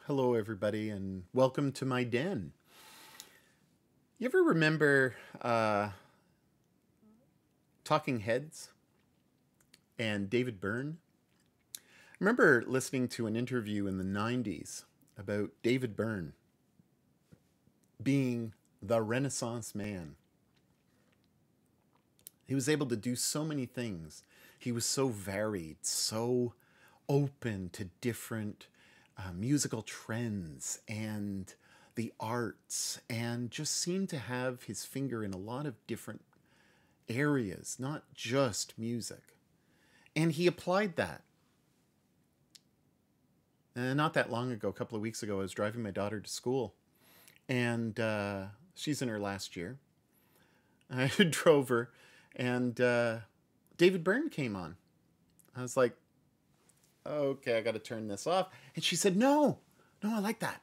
Hello, everybody, and welcome to my den. You ever remember Talking Heads and David Byrne? I remember listening to an interview in the 90s about David Byrne being the Renaissance man. He was able to do so many things. He was so varied, so open to different musical trends and the arts, and just seemed to have his finger in a lot of different areas, not just music. And he applied that. Not that long ago, a couple of weeks ago, I was driving my daughter to school, and she's in her last year. I drove her, and David Byrne came on. I was like, okay, I got to turn this off. And she said, no, I like that.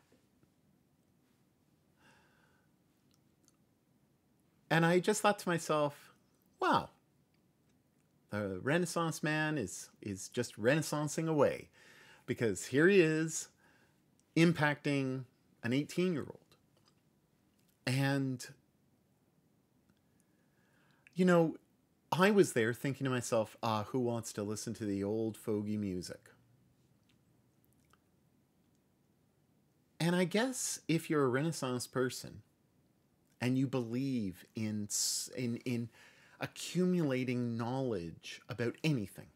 And I just thought to myself, wow, the Renaissance man is just renaissancing away, because here he is impacting an 18-year-old. And, you know, I was there thinking to myself, who wants to listen to the old fogey music? And I guess if you're a Renaissance person and you believe in accumulating knowledge about anything,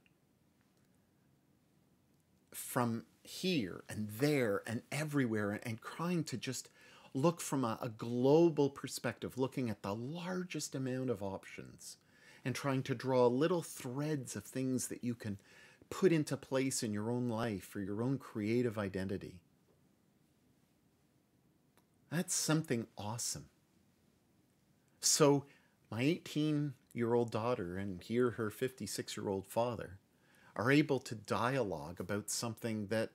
from here and there and everywhere, and trying to just look from a global perspective, looking at the largest amount of options, and trying to draw little threads of things that you can put into place in your own life for your own creative identity. That's something awesome. So my 18-year-old daughter and here her 56-year-old father are able to dialogue about something that,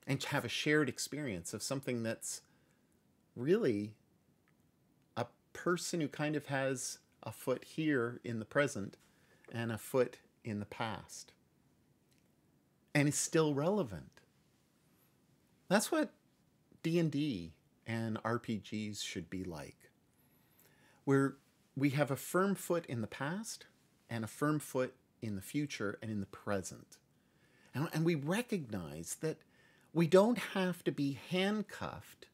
and have a shared experience of something that's really a person who kind of has a foot here in the present and a foot in the past, and is still relevant. That's what D&D and RPGs should be like, where we have a firm foot in the past and a firm foot in the future and in the present. And we recognize that we don't have to be handcuffed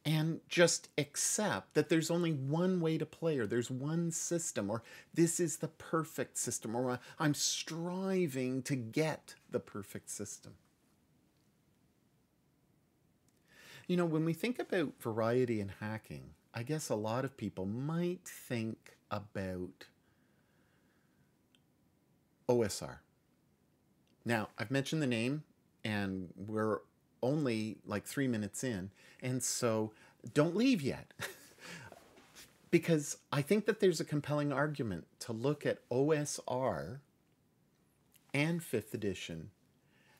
and just accept that there's only one way to play, or there's one system, or this is the perfect system, or I'm striving to get the perfect system. You know, when we think about variety and hacking, I guess a lot of people might think about OSR. Now, I've mentioned the name, and we're only like 3 minutes in, and so don't leave yet. Because I think that there's a compelling argument to look at OSR and 5th edition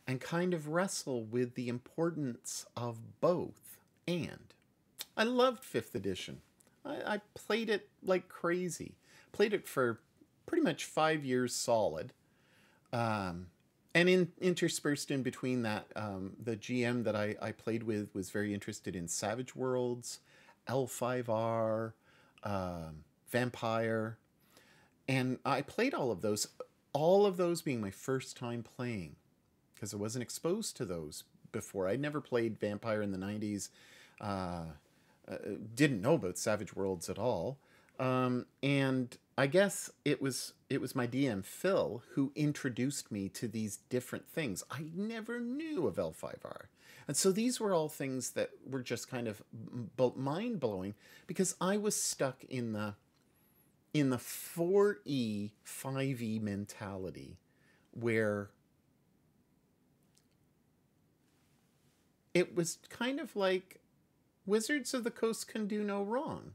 and kind of wrestle with the importance of both. And I loved 5th edition. I played it like crazy. Played it for pretty much 5 years solid. And interspersed in between that, the GM that I played with was very interested in Savage Worlds, L5R, Vampire. And I played all of those being my first time playing, because I wasn't exposed to those before. I'd never played Vampire in the 90s, didn't know about Savage Worlds at all. And I guess it was my DM, Phil, who introduced me to these different things. I never knew of L5R. And so these were all things that were just kind of mind-blowing, because I was stuck in the 4E, 5E mentality, where it was kind of like Wizards of the Coast can do no wrong.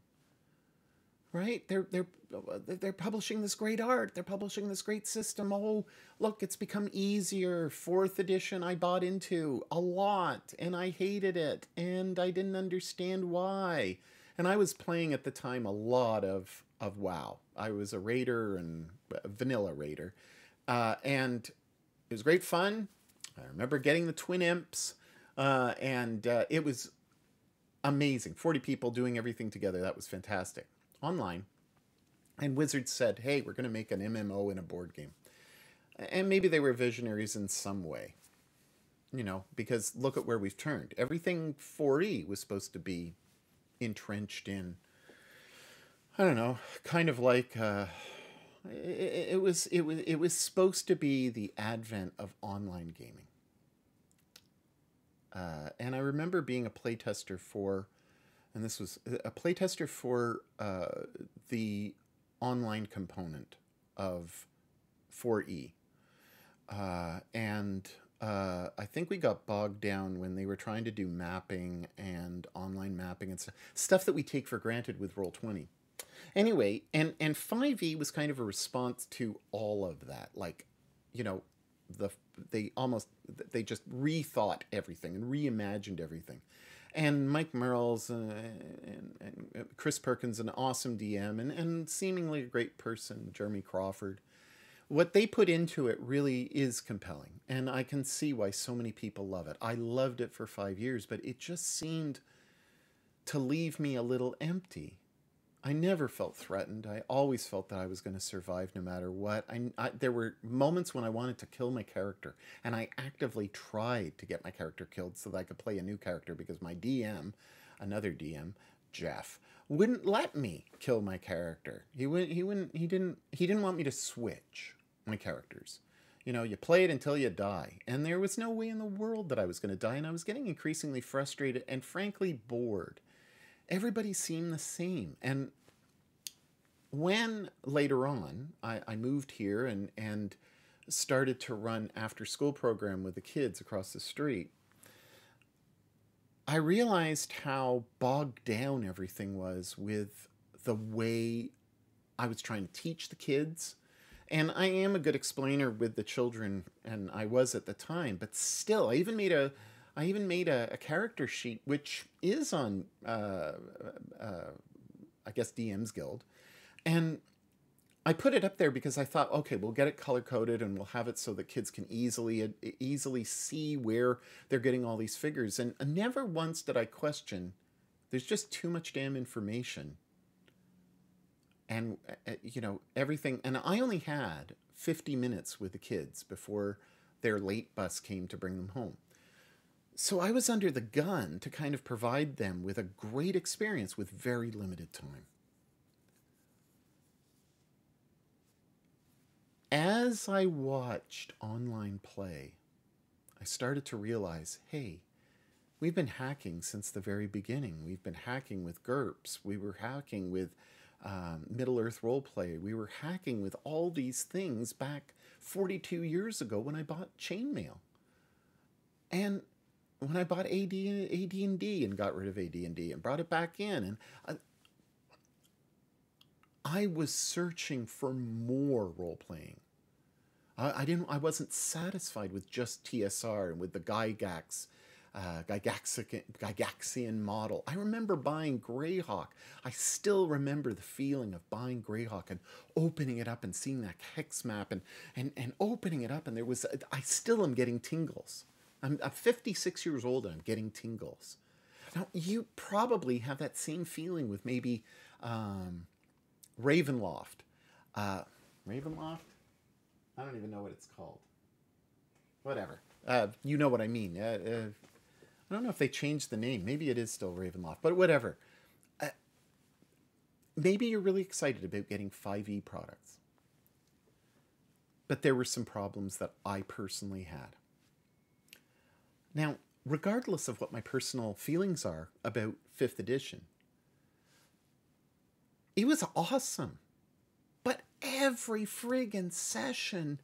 Right? They're publishing this great art. They're publishing this great system. Oh, look, it's become easier. 4th edition I bought into a lot, and I hated it, and I didn't understand why. And I was playing at the time a lot of WoW. I was a raider, and a vanilla raider. And it was great fun. I remember getting the twin imps, and it was amazing. 40 people doing everything together. That was fantastic. Online. And Wizards said, hey, we're going to make an MMO in a board game. And maybe they were visionaries in some way, because look at where we've turned. Everything 4E was supposed to be entrenched in, I don't know, kind of like it was supposed to be the advent of online gaming. And I remember being a playtester for, and this was a playtester for the online component of 4E. And I think we got bogged down when they were trying to do mapping and online mapping and stuff that we take for granted with Roll20. Anyway, and 5E was kind of a response to all of that. Like, they just rethought everything and reimagined everything. And Mike Merles and Chris Perkins, an awesome DM, and seemingly a great person, Jeremy Crawford. What they put into it really is compelling. And I can see why so many people love it. I loved it for 5 years, but it just seemed to leave me a little empty. I never felt threatened. I always felt that I was going to survive no matter what. There were moments when I wanted to kill my character, and I actively tried to get my character killed so that I could play a new character, because my DM, another DM, Jeff, wouldn't let me kill my character. He didn't want me to switch my characters. You play it until you die, and there was no way in the world that I was going to die, and I was getting increasingly frustrated and frankly bored. Everybody seemed the same. And when later on I moved here and started to run after school program with the kids across the street, I realized how bogged down everything was with the way I was trying to teach the kids. And I am a good explainer with the children, and I was at the time, but still, I even made a character sheet, which is on, I guess, DM's Guild. And I put it up there because I thought, okay, we'll get it color-coded and we'll have it so that kids can easily see where they're getting all these figures. And never once did I question, there's just too much damn information. And, everything. And I only had 50 minutes with the kids before their late bus came to bring them home. So I was under the gun to kind of provide them with a great experience with very limited time. As I watched online play, I started to realize, hey, we've been hacking since the very beginning. We've been hacking with GURPS. We were hacking with Middle-earth Roleplay. We were hacking with all these things back 42 years ago when I bought Chainmail. And when I bought AD&D and got rid of AD&D and brought it back in, and I was searching for more role-playing. I wasn't satisfied with just TSR and with the Gygaxian model. I remember buying Greyhawk. I still remember the feeling of buying Greyhawk and opening it up and seeing that hex map and opening it up, and I still am getting tingles. I'm 56 years old and I'm getting tingles. Now, you probably have that same feeling with maybe Ravenloft. Ravenloft? I don't even know what it's called. Whatever. You know what I mean. I don't know if they changed the name. Maybe it is still Ravenloft, but whatever. Maybe you're really excited about getting 5e products. But there were some problems that I personally had. Now, regardless of what my personal feelings are about 5th edition, it was awesome. But every friggin' session,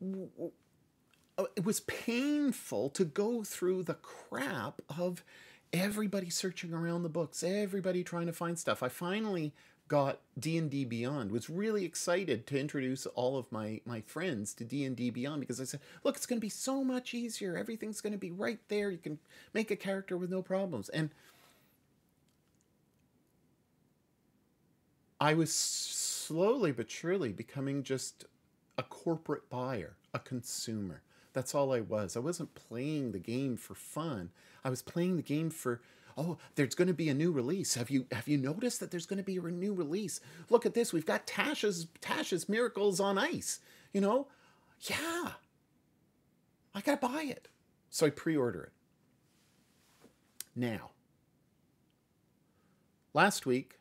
it was painful to go through the crap of everybody searching around the books, everybody trying to find stuff. I finally got D&D Beyond, was really excited to introduce all of my friends to D&D Beyond, because I said, look, it's going to be so much easier. Everything's going to be right there. You can make a character with no problems. And I was slowly but surely becoming just a corporate buyer, a consumer, That's all I was. I wasn't playing the game for fun. I was playing the game for, oh, there's going to be a new release. Have you noticed that there's going to be a new release? Look at this. We've got Tasha's Miracles on Ice. You know? Yeah. I got to buy it. So I pre-order it. Now, last week,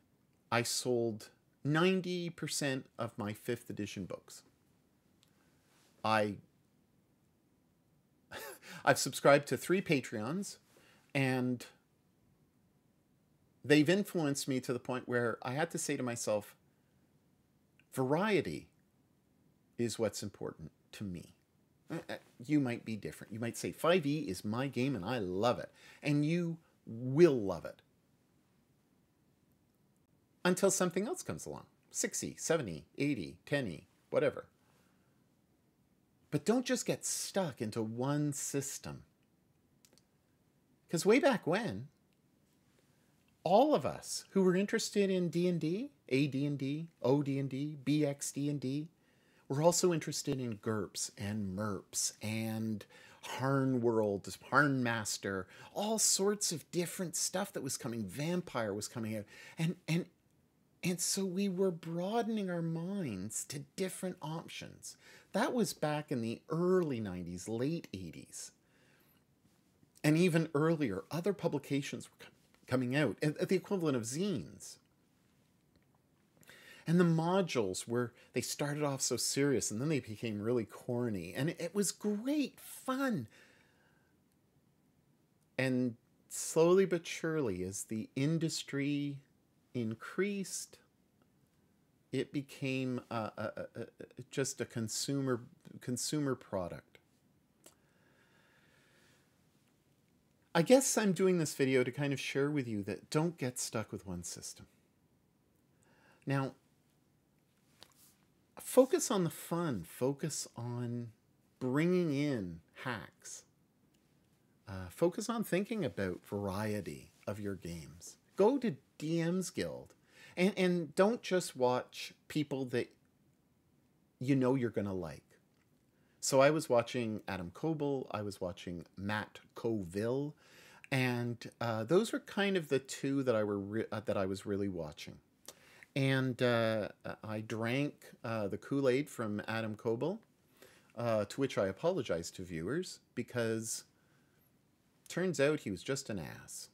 I sold 90% of my 5th edition books. I've subscribed to 3 Patreons, and they've influenced me to the point where I had to say to myself, variety is what's important to me. You might be different. You might say 5e is my game and I love it. And you will love it. Until something else comes along. 6e, 7e, 8e, 10e, whatever. But don't just get stuck into one system. Because way back when, all of us who were interested in D&D, AD&D, OD&D, BXD&D, were also interested in GURPS and MERPS and Harn World, Harn Master, all sorts of different stuff that was coming. Vampire was coming out. And so we were broadening our minds to different options. That was back in the early 90s, late 80s. And even earlier, other publications were coming out at the equivalent of zines. And the modules they started off so serious and then they became really corny. And it was great fun. And slowly but surely, as the industry increased, it became just a consumer product. I guess I'm doing this video to kind of share with you that don't get stuck with one system. Now, focus on the fun. Focus on bringing in hacks. Focus on thinking about variety of your games. Go to DM's Guild. And don't just watch people that you know you're going to like. So I was watching Adam Coble. I was watching Matt Coville. And those were kind of the two that I was really watching. And I drank the Kool-Aid from Adam Coble, to which I apologize to viewers, because turns out he was just an ass.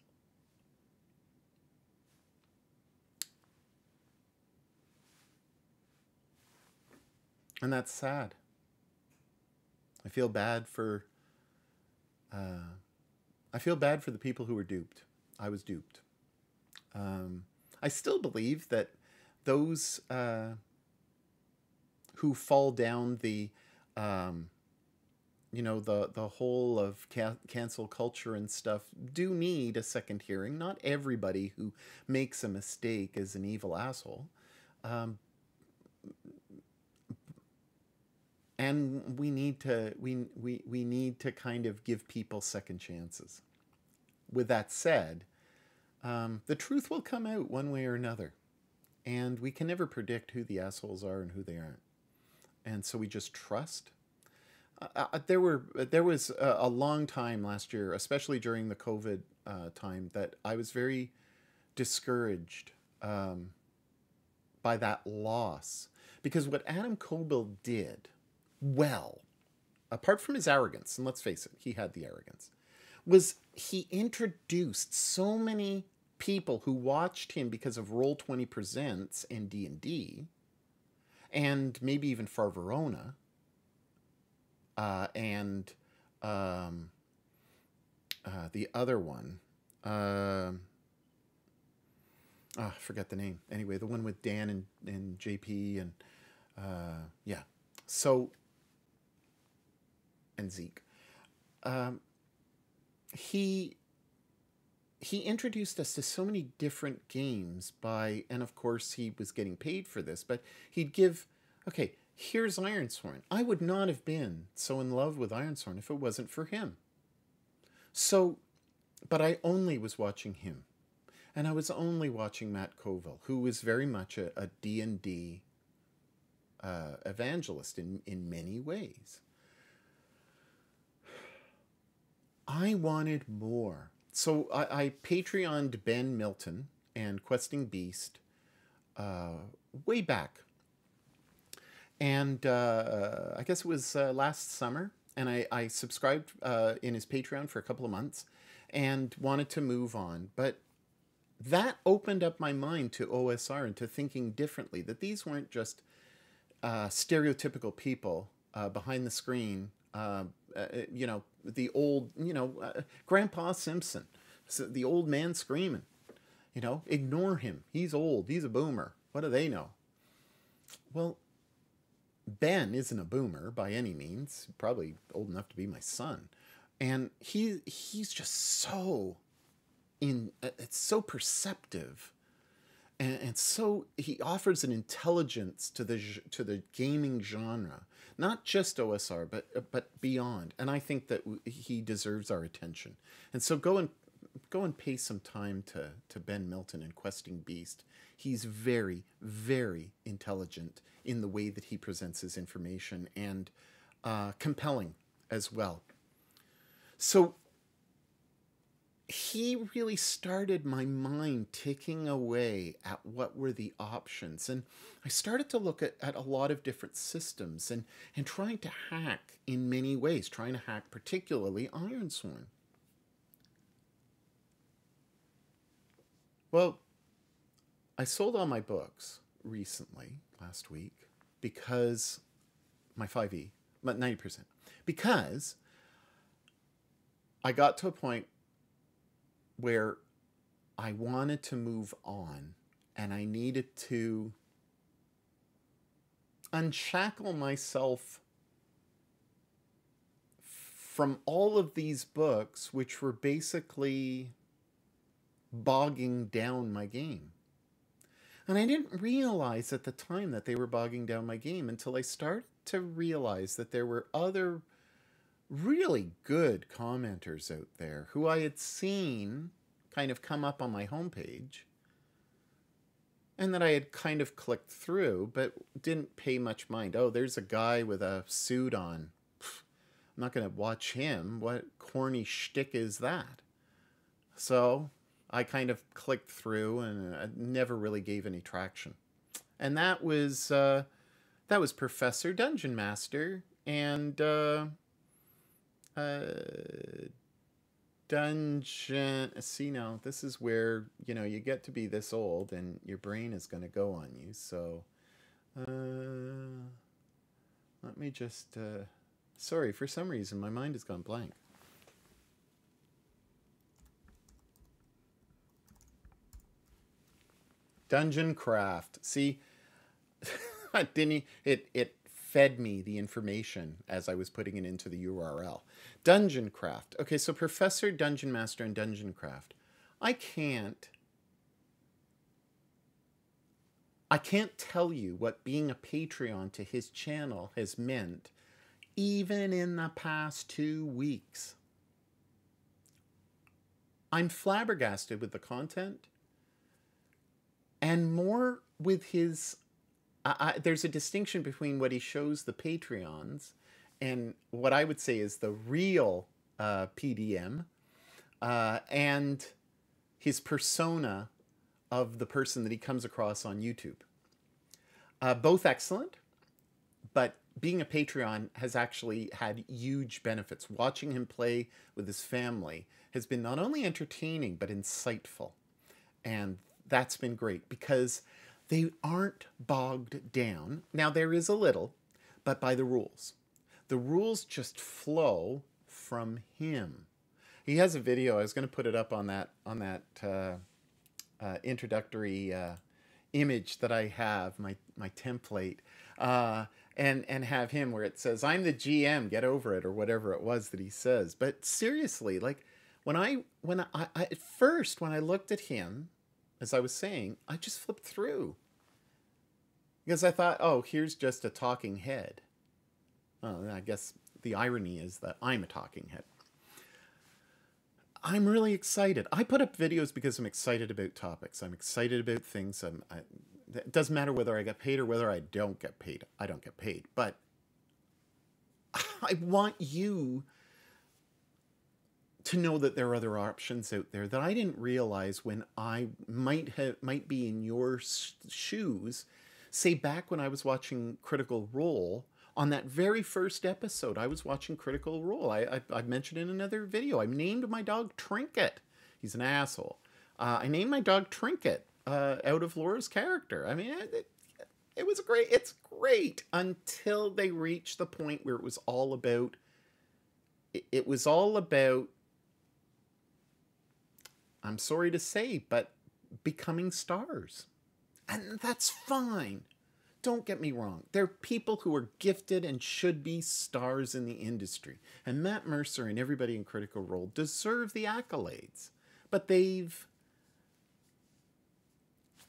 And that's sad. I feel bad for the people who were duped. I was duped. I still believe that those who fall down the whole of cancel culture and stuff do need a second hearing. Not everybody who makes a mistake is an evil asshole. And we need to kind of give people second chances. With that said, the truth will come out one way or another. And we can never predict who the assholes are and who they aren't. And so we just trust. There was a long time last year, especially during the COVID time, that I was very discouraged by that loss. Because what Adam Coble did, well, apart from his arrogance, and let's face it, he had the arrogance, was he introduced so many people who watched him because of Roll20 Presents and D&D, and maybe even Far Verona, and the other one, I forget the name. Anyway, the one with Dan and JP and yeah. So, and Zeke. He introduced us to so many different games and of course he was getting paid for this, but he'd give, okay, here's Ironsworn. I would not have been so in love with Ironsworn if it wasn't for him. So, but I only was watching him. And I was only watching Matt Coville, who was very much a D&D evangelist in many ways. I wanted more. So I Patreoned Ben Milton and Questing Beast way back. And I guess it was last summer. And I subscribed in his Patreon for a couple of months and wanted to move on. But that opened up my mind to OSR and to thinking differently, that these weren't just stereotypical people behind the screen, you know, the old, you know, Grandpa Simpson, so the old man screaming, you know, ignore him. He's old. He's a boomer. What do they know? Well, Ben isn't a boomer by any means, probably old enough to be my son. And he's just so it's so perceptive, and so he offers an intelligence to the gaming genre, not just OSR, but beyond. And I think that he deserves our attention. And so go and pay some time to Ben Milton and Questing Beast. He's very, very intelligent in the way that he presents his information, and compelling as well. So he really started my mind ticking away at what were the options. And I started to look at a lot of different systems and trying to hack in many ways, trying to hack particularly Ironsworn. Well, I sold all my books recently, last week, because my 5e, but 90%, because I got to a point where I wanted to move on, and I needed to unshackle myself from all of these books, which were basically bogging down my game. And I didn't realize at the time that they were bogging down my game until I started to realize that there were other really good commenters out there who I had seen kind of come up on my homepage, and that I had kind of clicked through but didn't pay much mind. Oh, there's a guy with a suit on. I'm not going to watch him. What corny shtick is that? So I kind of clicked through, and I never really gave any traction. And that was Professor Dungeon Master and Dungeon. See, now this is where, you know, you get to be this old and your brain is going to go on you. So let me just sorry, for some reason my mind has gone blank. Dungeon Craft. See, didn't it fed me the information as I was putting it into the URL. Dungeon Craft. Okay, so Professor Dungeon Master and Dungeon Craft. I can't tell you what being a Patreon to his channel has meant, even in the past 2 weeks. I'm flabbergasted with the content, and more with his... there's a distinction between what he shows the Patreons and what I would say is the real PDM, and his persona of the person that he comes across on YouTube. Both excellent, but being a Patreon has actually had huge benefits. Watching him play with his family has been not only entertaining, but insightful. And that's been great because they aren't bogged down. Now, there is a little, but by the rules. The rules just flow from him. He has a video. I was going to put it up on that introductory image that I have, my template, and have him where it says, "I'm the GM, get over it," or whatever it was that he says. But seriously, like when I at first when I looked at him, as I was saying, I just flipped through because I thought, oh, here's just a talking head. Well, I guess the irony is that I'm a talking head. I'm really excited. I put up videos because I'm excited about topics. I'm excited about things. It doesn't matter whether I get paid or whether I don't get paid. I don't get paid. But I want you to know that there are other options out there that I didn't realize when I might be in your shoes. Say back when I was watching Critical Role, on that very first episode, I was watching Critical Role. I mentioned in another video, I named my dog Trinket. He's an asshole. I named my dog Trinket out of Laura's character. I mean, it was great. It's great until they reached the point where it was all about. It was all about. I'm sorry to say, but becoming stars, and that's fine. Don't get me wrong. There are people who are gifted and should be stars in the industry, and Matt Mercer and everybody in Critical Role deserve the accolades, but they've,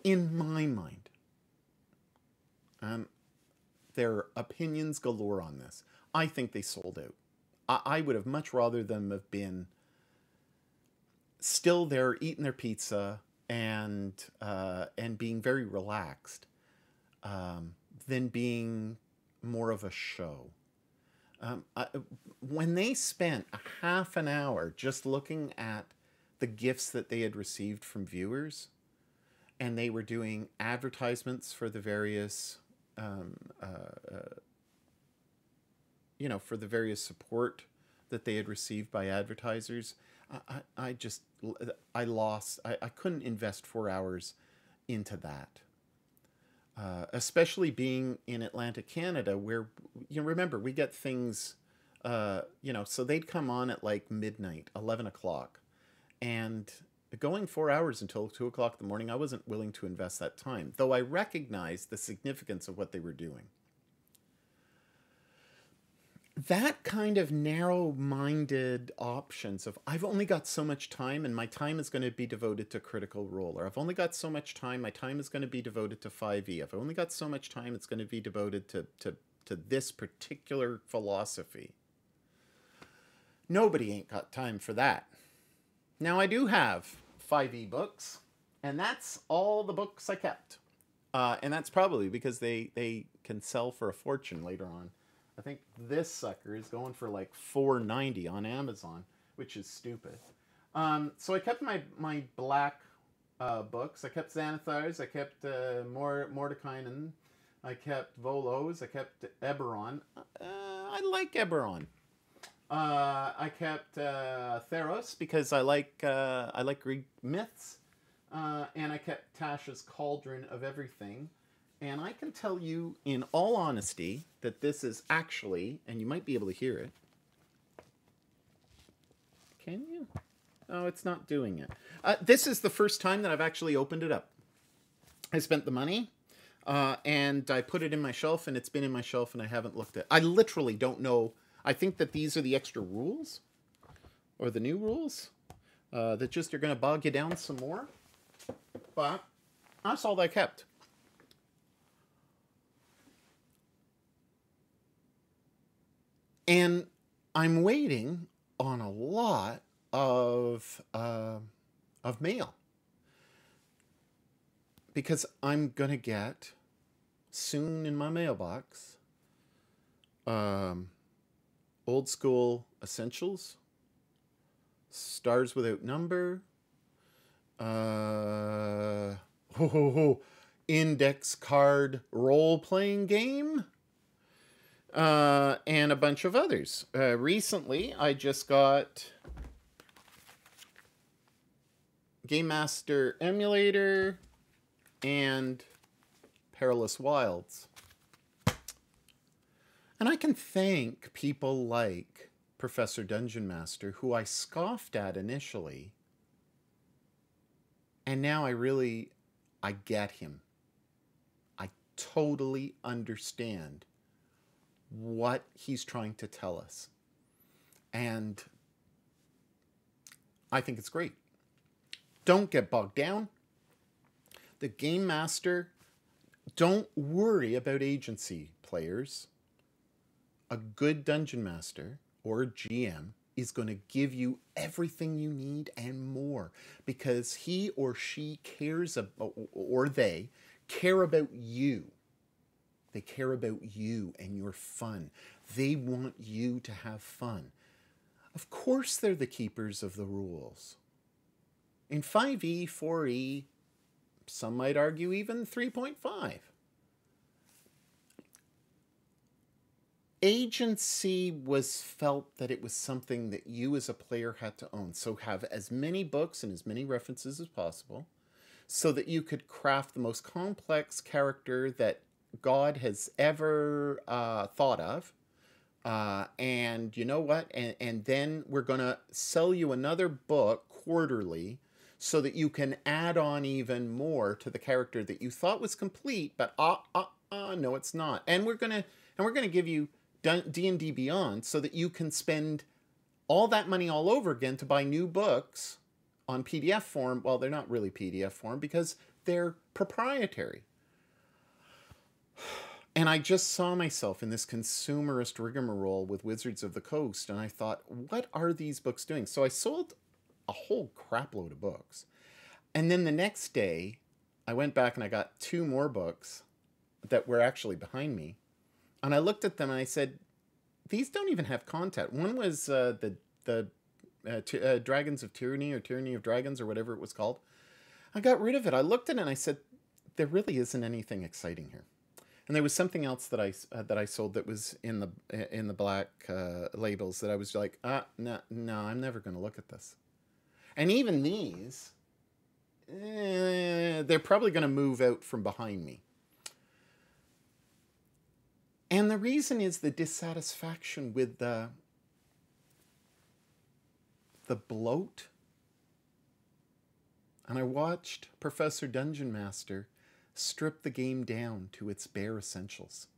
in my mind, there are opinions galore on this. I think they sold out. I would have much rather them have been still there eating their pizza and being very relaxed than being more of a show. When they spent a half an hour just looking at the gifts that they had received from viewers, and they were doing advertisements for the various for the various support that they had received by advertisers, I couldn't invest 4 hours into that. Especially being in Atlantic, Canada, where, remember, we get things, so they'd come on at like midnight, 11 o'clock. And going 4 hours until 2 o'clock in the morning, I wasn't willing to invest that time, though I recognized the significance of what they were doing. That kind of narrow-minded options of, I've only got so much time and my time is going to be devoted to Critical Role, or I've only got so much time, my time is going to be devoted to 5e. I've only got so much time, it's going to be devoted to this particular philosophy. Nobody ain't got time for that. Now, I do have 5e books, and that's all the books I kept. And that's probably because they can sell for a fortune later on. I think this sucker is going for like $4.90 on Amazon, which is stupid. So I kept my black books. I kept Xanathars. I kept Mordekainen. I kept Volos. I kept Eberron. I like Eberron. I kept Theros because I like Greek myths. And I kept Tasha's Cauldron of Everything. And I can tell you, in all honesty, that this is actually, and you might be able to hear it. Can you? Oh, it's not doing it. This is the first time that I've actually opened it up. I spent the money, and I put it in my shelf, and it's been in my shelf, and I haven't looked at it. I literally don't know. I think that these are the extra rules, or the new rules, that just are going to bog you down some more. But that's all I kept. And I'm waiting on a lot of mail, because I'm gonna get soon in my mailbox Old School Essentials, Stars Without Number, Index Card Role-Playing Game, and a bunch of others. Recently, I just got Game Master Emulator and Perilous Wilds. And I can thank people like Professor Dungeon Master, who I scoffed at initially, and now I get him. I totally understand what he's trying to tell us. And I think it's great. Don't get bogged down. The Game Master, don't worry about agency players. A good Dungeon Master or GM is going to give you everything you need and more, because he or she cares about, or they care about you. They care about you and your fun. They want you to have fun. Of course they're the keepers of the rules. In 5e, 4e, some might argue even 3.5. Agency was felt that it was something that you as a player had to own. So have as many books and as many references as possible so that you could craft the most complex character that God has ever thought of. And you know what? And then we're going to sell you another book quarterly so that you can add on even more to the character that you thought was complete, but no, it's not. And we're going to give you D&D Beyond so that you can spend all that money all over again to buy new books on PDF form. Well, they're not really PDF form because they're proprietary. And I just saw myself in this consumerist rigmarole with Wizards of the Coast, and I thought, what are these books doing? So I sold a whole crapload of books. And then the next day, I went back and I got 2 more books that were actually behind me. And I looked at them and I said, these don't even have content. One was the Dragons of Tyranny or Tyranny of Dragons or whatever it was called. I got rid of it. I looked at it and I said, there really isn't anything exciting here. And there was something else that I sold that was in the black labels that I was like, no, I'm never going to look at this. And even these, they're probably going to move out from behind me. And the reason is the dissatisfaction with the bloat. And I watched Professor Dungeon Master strip the game down to its bare essentials.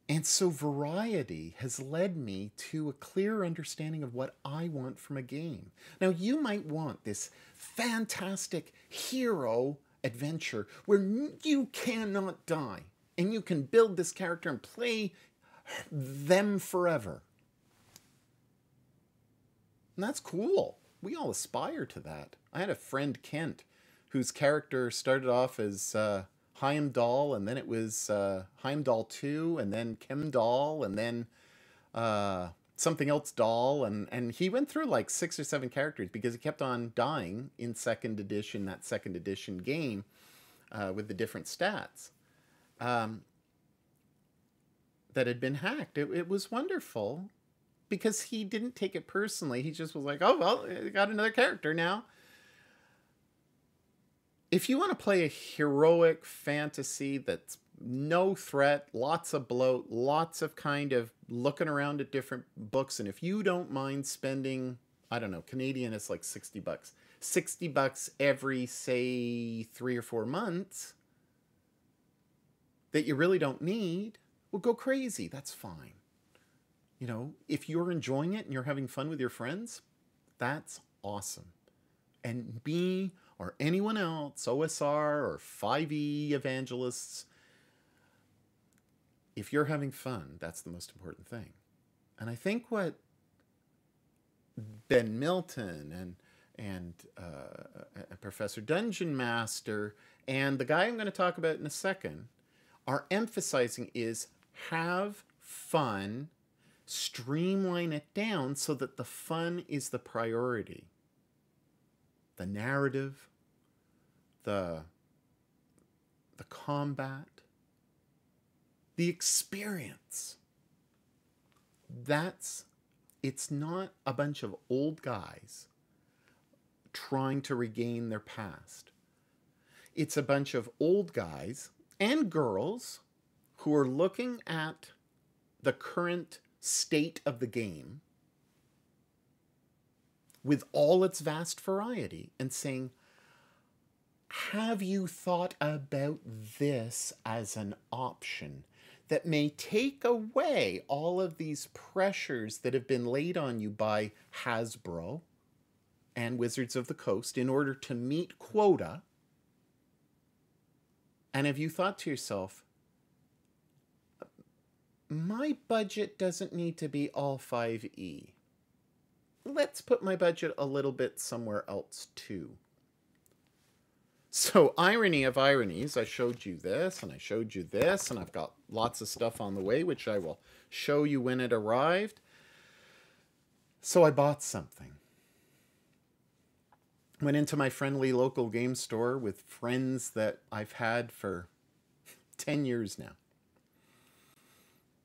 And so variety has led me to a clear understanding of what I want from a game. Now, you might want this fantastic hero adventure where you cannot die and you can build this character and play them forever. And that's cool. We all aspire to that. I had a friend, Kent, whose character started off as Heimdall, and then it was Heimdall 2, and then Chemdall, and then something else Doll, and he went through like 6 or 7 characters because he kept on dying in that second edition game with the different stats that had been hacked. It was wonderful because he didn't take it personally. He just was like, oh, well, I got another character now. If you want to play a heroic fantasy that's no threat, lots of bloat, lots of kind of looking around at different books, and if you don't mind spending, I don't know, Canadian is like $60. $60 every, say, 3 or 4 months that you really don't need, well, go crazy. That's fine. You know, if you're enjoying it and you're having fun with your friends, that's awesome. And me or anyone else, OSR or 5e evangelists, if you're having fun, that's the most important thing. And I think what Ben Milton and Professor Dungeon Master and the guy I'm going to talk about in a second are emphasizing is have fun, streamline it down so that the fun is the priority. The narrative, the combat, the experience. It's not a bunch of old guys trying to regain their past. It's a bunch of old guys and girls who are looking at the current state of the game with all its vast variety and saying, have you thought about this as an option that may take away all of these pressures that have been laid on you by Hasbro and Wizards of the Coast in order to meet quota? And have you thought to yourself, my budget doesn't need to be all 5e. Let's put my budget a little bit somewhere else too. So, irony of ironies, I showed you this, and I showed you this, and I've got lots of stuff on the way, which I will show you when it arrived. So I bought something. Went into my friendly local game store with friends that I've had for 10 years now.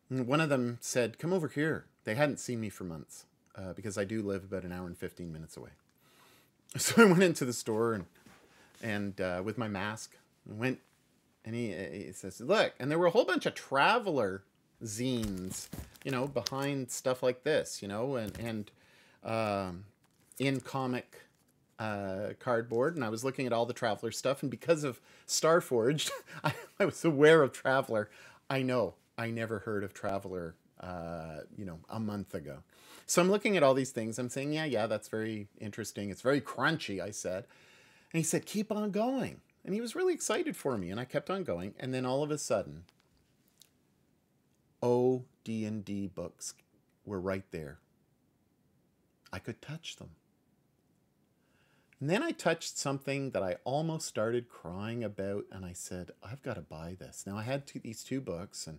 And one of them said, come over here. They hadn't seen me for months because I do live about an hour and 15 minutes away. So I went into the store and with my mask, went, and he says, look, and there were a whole bunch of Traveler zines, you know, behind stuff like this, you know, and in comic cardboard, and I was looking at all the Traveler stuff, and because of Starforged, I was aware of Traveler. I know, I never heard of Traveler, you know, a month ago. So I'm looking at all these things. I'm saying, yeah, that's very interesting. It's very crunchy, I said. And he said, keep on going. And he was really excited for me, and I kept on going. And then all of a sudden, D&D books were right there. I could touch them. And then I touched something that I almost started crying about, and I said, I've got to buy this. Now, I had these two books, and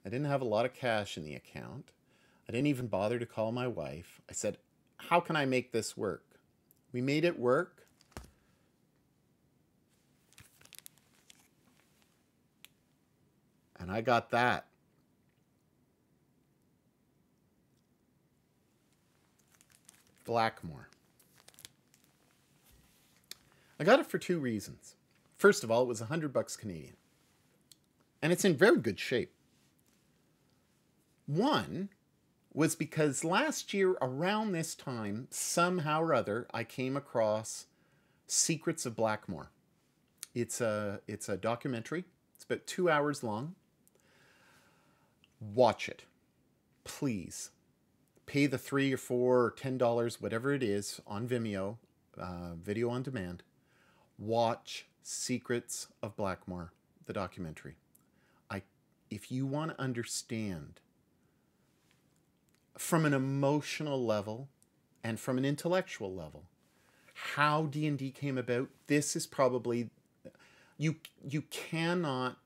I didn't have a lot of cash in the account. I didn't even bother to call my wife. I said, how can I make this work? We made it work. And I got that. Blackmore. I got it for two reasons. First of all, it was $100 Canadian. And it's in very good shape. One was because last year around this time, somehow or other, I came across Secrets of Blackmore. It's a documentary. It's about 2 hours long. Watch it. Please. Pay the $3 or $4 or $10, whatever it is, on Vimeo, video on demand. Watch Secrets of Blackmore, the documentary. If you want to understand from an emotional level and from an intellectual level how D&D came about, this is probably, you cannot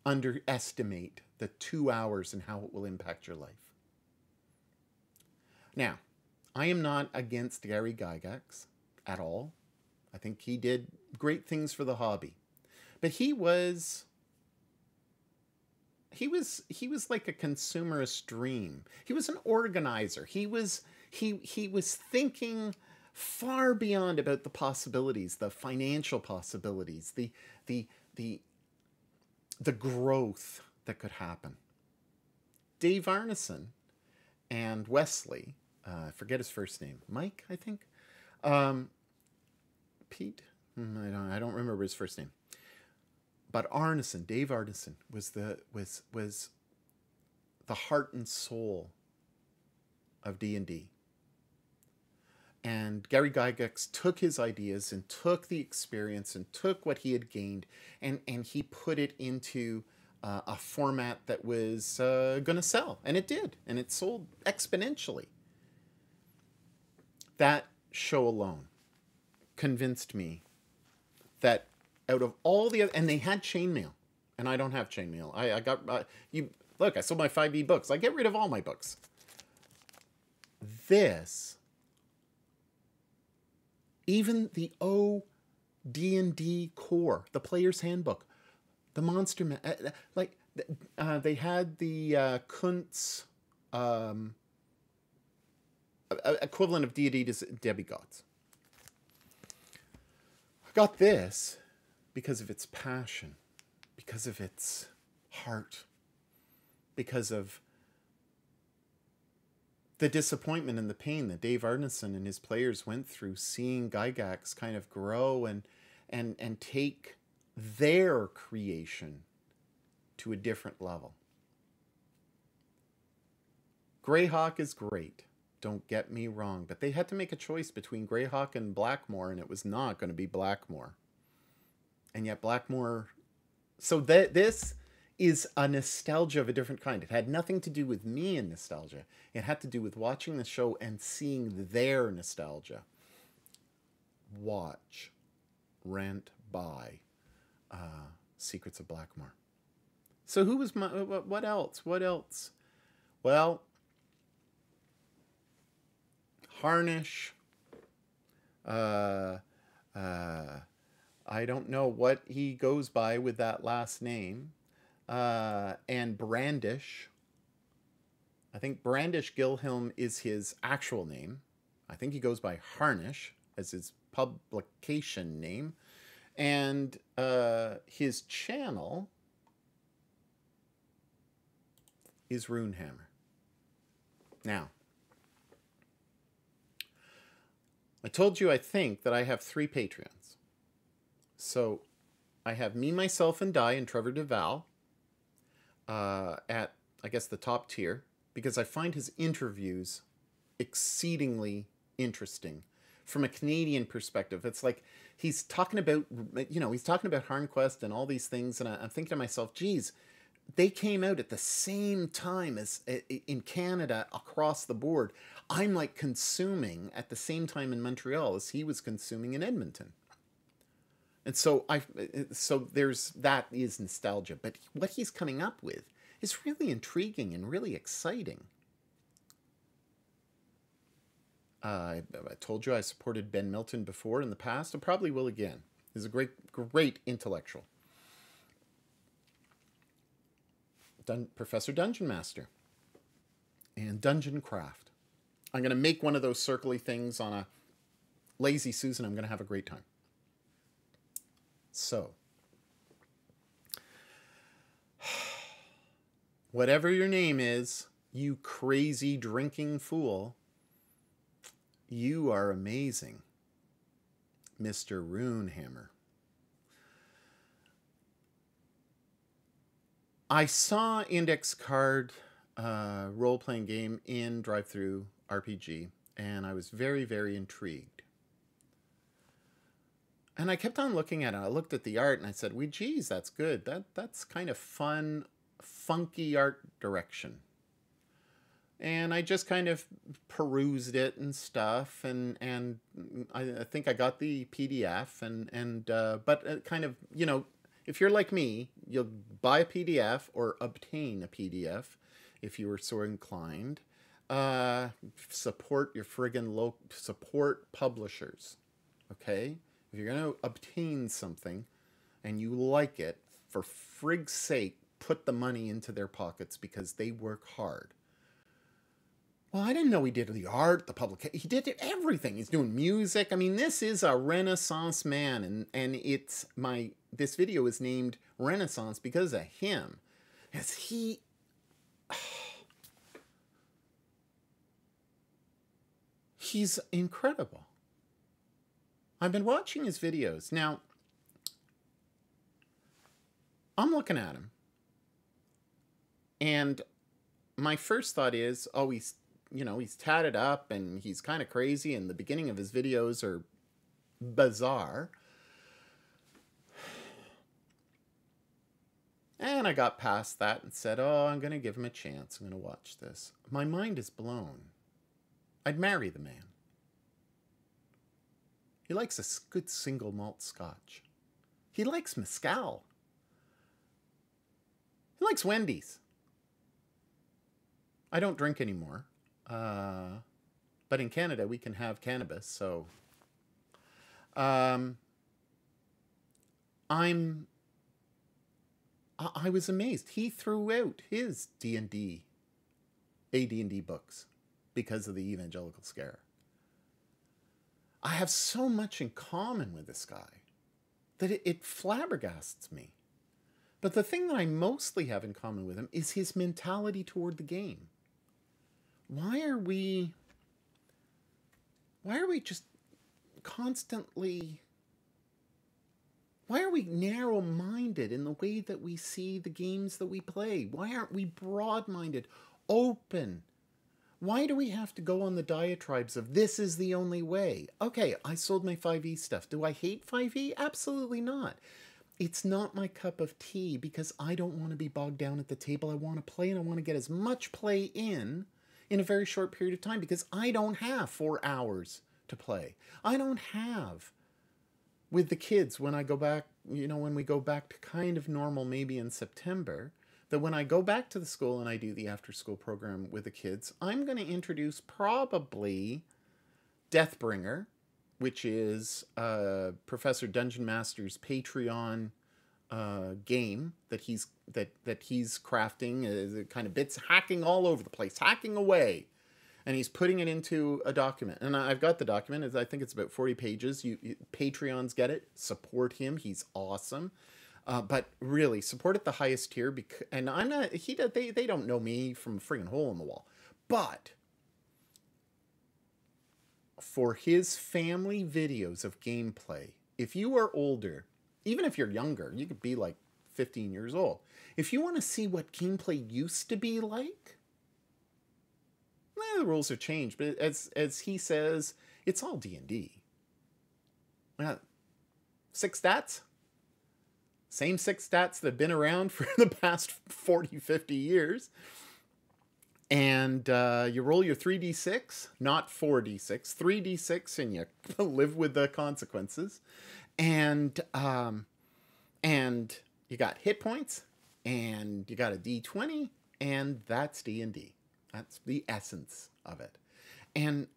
underestimate the 2 hours and how it will impact your life. Now, I am not against Gary Gygax at all. I think he did great things for the hobby. But he was like a consumerist dream. He was an organizer. He was thinking far beyond about the possibilities, the financial possibilities, the growth that could happen. Dave Arneson and Wesley, I forget his first name, Mike, I think. Pete? I don't remember his first name. But Arneson, Dave Arneson, was the heart and soul of D&D. And Gary Gygax took his ideas and took the experience and took what he had gained and he put it into a format that was going to sell. And it did. And it sold exponentially. That show alone convinced me that out of all the other, and they had chainmail, and I don't have chainmail. I got look, I sold my 5e books. I get rid of all my books. This, even the D&D core, the player's handbook, the monster, they had the Kuntz equivalent of D&D demigods. I got this because of its passion, because of its heart, because of the disappointment and the pain that Dave Arneson and his players went through, seeing Gygax kind of grow and take their creation to a different level. Greyhawk is great, don't get me wrong, but they had to make a choice between Greyhawk and Blackmore, and it was not going to be Blackmore. And yet Blackmore... So this is a nostalgia of a different kind. It had nothing to do with me and nostalgia. It had to do with watching the show and seeing their nostalgia. Watch, rent, buy Secrets of Blackmore. So who was my... What else? What else? Well, Harnish. I don't know what he goes by with that last name. And Brandish. I think Brandish Gilhelm is his actual name. I think he goes by Harnish as his publication name. And his channel is Runehammer. Now, I told you, I think, that I have 3 Patreons. So, I have Me, Myself, and Die and Trevor Duvall at, I guess, the top tier, because I find his interviews exceedingly interesting from a Canadian perspective. It's like he's talking about, he's talking about Harnquest and all these things, and I'm thinking to myself, geez, they came out at the same time as in Canada across the board. I'm like consuming at the same time in Montreal as he was consuming in Edmonton. And so that is nostalgia. But what he's coming up with is really intriguing and really exciting. I told you I supported Ben Milton before in the past. I probably will again. He's a great intellectual. Professor Dungeon Master and Dungeon Craft. I'm going to make one of those circly things on a Lazy Susan. I'm going to have a great time. So, whatever your name is, you crazy drinking fool, you are amazing, Mr. Runehammer. I saw Index Card role-playing game in Drive-Thru RPG, and I was very, very intrigued. And I kept on looking at it. I looked at the art, and I said, well, geez, that's good. That's kind of fun, funky art direction. And I just kind of perused it and stuff, and I think I got the PDF, but kind of, if you're like me, you'll buy a PDF or obtain a PDF if you were so inclined. Support your friggin' support publishers, okay? If you're going to obtain something and you like it, for frig's sake, put the money into their pockets because they work hard. Well, I didn't know he did the art, the publication. He did everything. He's doing music. I mean, this is a Renaissance man, and this video is named Renaissance because of him. As he's incredible. I've been watching his videos. Now, I'm looking at him, and my first thought is, oh, he's tatted up and he's kind of crazy, and the beginning of his videos are bizarre. And I got past that and said, oh, I'm going to give him a chance. I'm going to watch this. My mind is blown. I'd marry the man. He likes a good single malt scotch. He likes mezcal. He likes Wendy's. I don't drink anymore. But in Canada, we can have cannabis, so... I was amazed. He threw out his AD&D books because of the evangelical scare. I have so much in common with this guy that it flabbergasts me. But the thing that I mostly have in common with him is his mentality toward the game. Why are we just constantly... Why are we narrow-minded in the way that we see the games that we play? Why aren't we broad-minded, open? Why do we have to go on the diatribes of this is the only way? Okay, I sold my 5e stuff. Do I hate 5e? Absolutely not. It's not my cup of tea because I don't want to be bogged down at the table. I want to play, and I want to get as much play in a very short period of time because I don't have 4 hours to play. I don't have... With the kids, when I go back, when we go back to kind of normal, maybe in September, that when I go back to the school and I do the after-school program with the kids, I'm going to introduce probably Deathbringer, which is Professor Dungeon Master's Patreon game that he's crafting, kind of bits hacking all over the place, hacking away, and he's putting it into a document. And I've got the document. I think it's about 40 pages. Patreons get it. Support him. He's awesome. But really, support at the highest tier. And I'm not. They don't know me from a friggin' hole in the wall. But for his family videos of gameplay, if you are older, even if you're younger, you could be like 15 years old. If you want to see what gameplay used to be like, the rules have changed. But as he says, it's all D&D. 6 stats. Same 6 stats that have been around for the past 40, 50 years. And you roll your 3d6, not 4d6, 3d6, and you live with the consequences. And you got hit points, and you got a d20, and that's D&D. That's the essence of it. And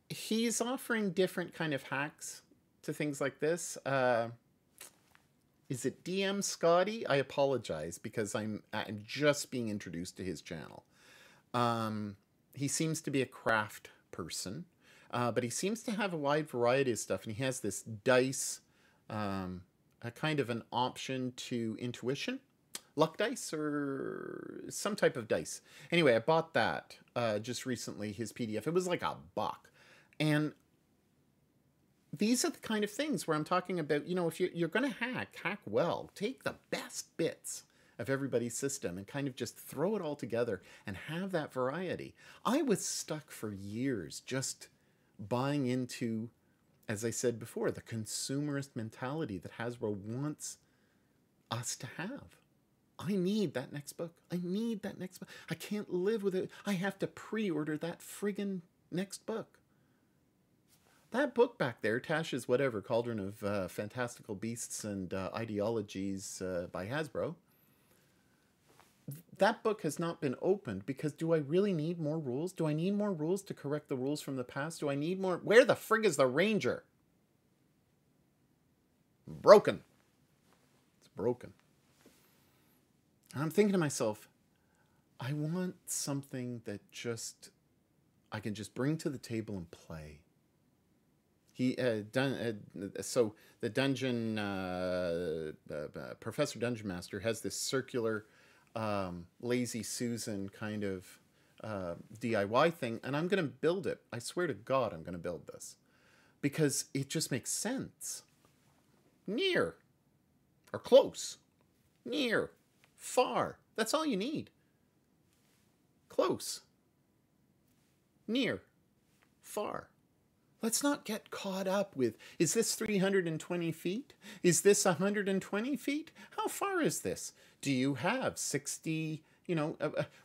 he's offering different kind of hacks to things like this. Is it DM Scotty? I apologize because I'm just being introduced to his channel. He seems to be a craft person, but he seems to have a wide variety of stuff. And he has this dice, a kind of an option to intuition, luck dice or some type of dice. Anyway, I bought that just recently, his PDF. It was like $1. And these are the kind of things where I'm talking about, you know, if you're going to hack well. Take the best bits of everybody's system and kind of just throw it all together and have that variety. I was stuck for years just buying into, as I said before, the consumerist mentality that Hasbro wants us to have. I need that next book. I need that next book. I can't live with it. I have to pre-order that friggin' next book. That book back there, Tash's whatever, Cauldron of Fantastical Beasts and Ideologies by Hasbro, that book has not been opened because do I really need more rules? Do I need more rules to correct the rules from the past? Do I need more? Where the frig is the Ranger? Broken. It's broken. And I'm thinking to myself, I want something that I can just bring to the table and play. So the dungeon, Professor Dungeon Master has this circular, Lazy Susan kind of DIY thing, and I'm going to build it. I swear to God, I'm going to build this because it just makes sense. Near or close, near, far. That's all you need. Close, near, far. Let's not get caught up with, is this 320 feet? Is this 120 feet? How far is this? Do you have 60,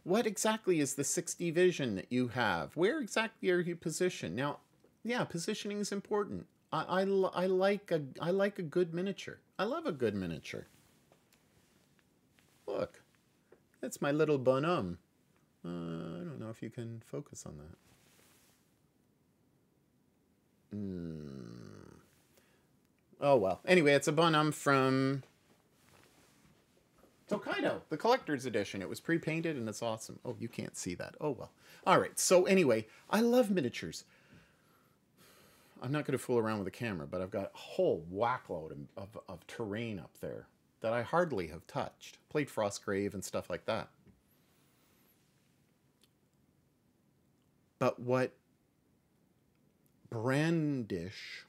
what exactly is the 60 vision that you have? Where exactly are you positioned? Now, yeah, positioning is important. I like a good miniature. I love a good miniature. Look, that's my little bonhomme. I don't know if you can focus on that. Oh, well. Anyway, it's a bonhomme from Tokaido, the collector's edition. It was pre-painted and it's awesome. Oh, you can't see that. Oh, well. All right. So anyway, I love miniatures. I'm not going to fool around with the camera, but I've got a whole whackload of terrain up there that I hardly have touched. Played Frostgrave and stuff like that. But what Brandish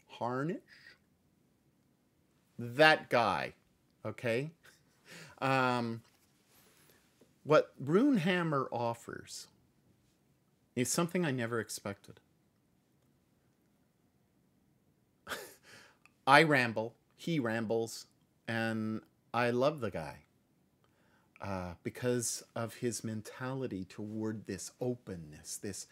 Harnish? That guy, okay? What Runehammer offers is something I never expected. I ramble, he rambles, and I love the guy because of his mentality toward this openness, this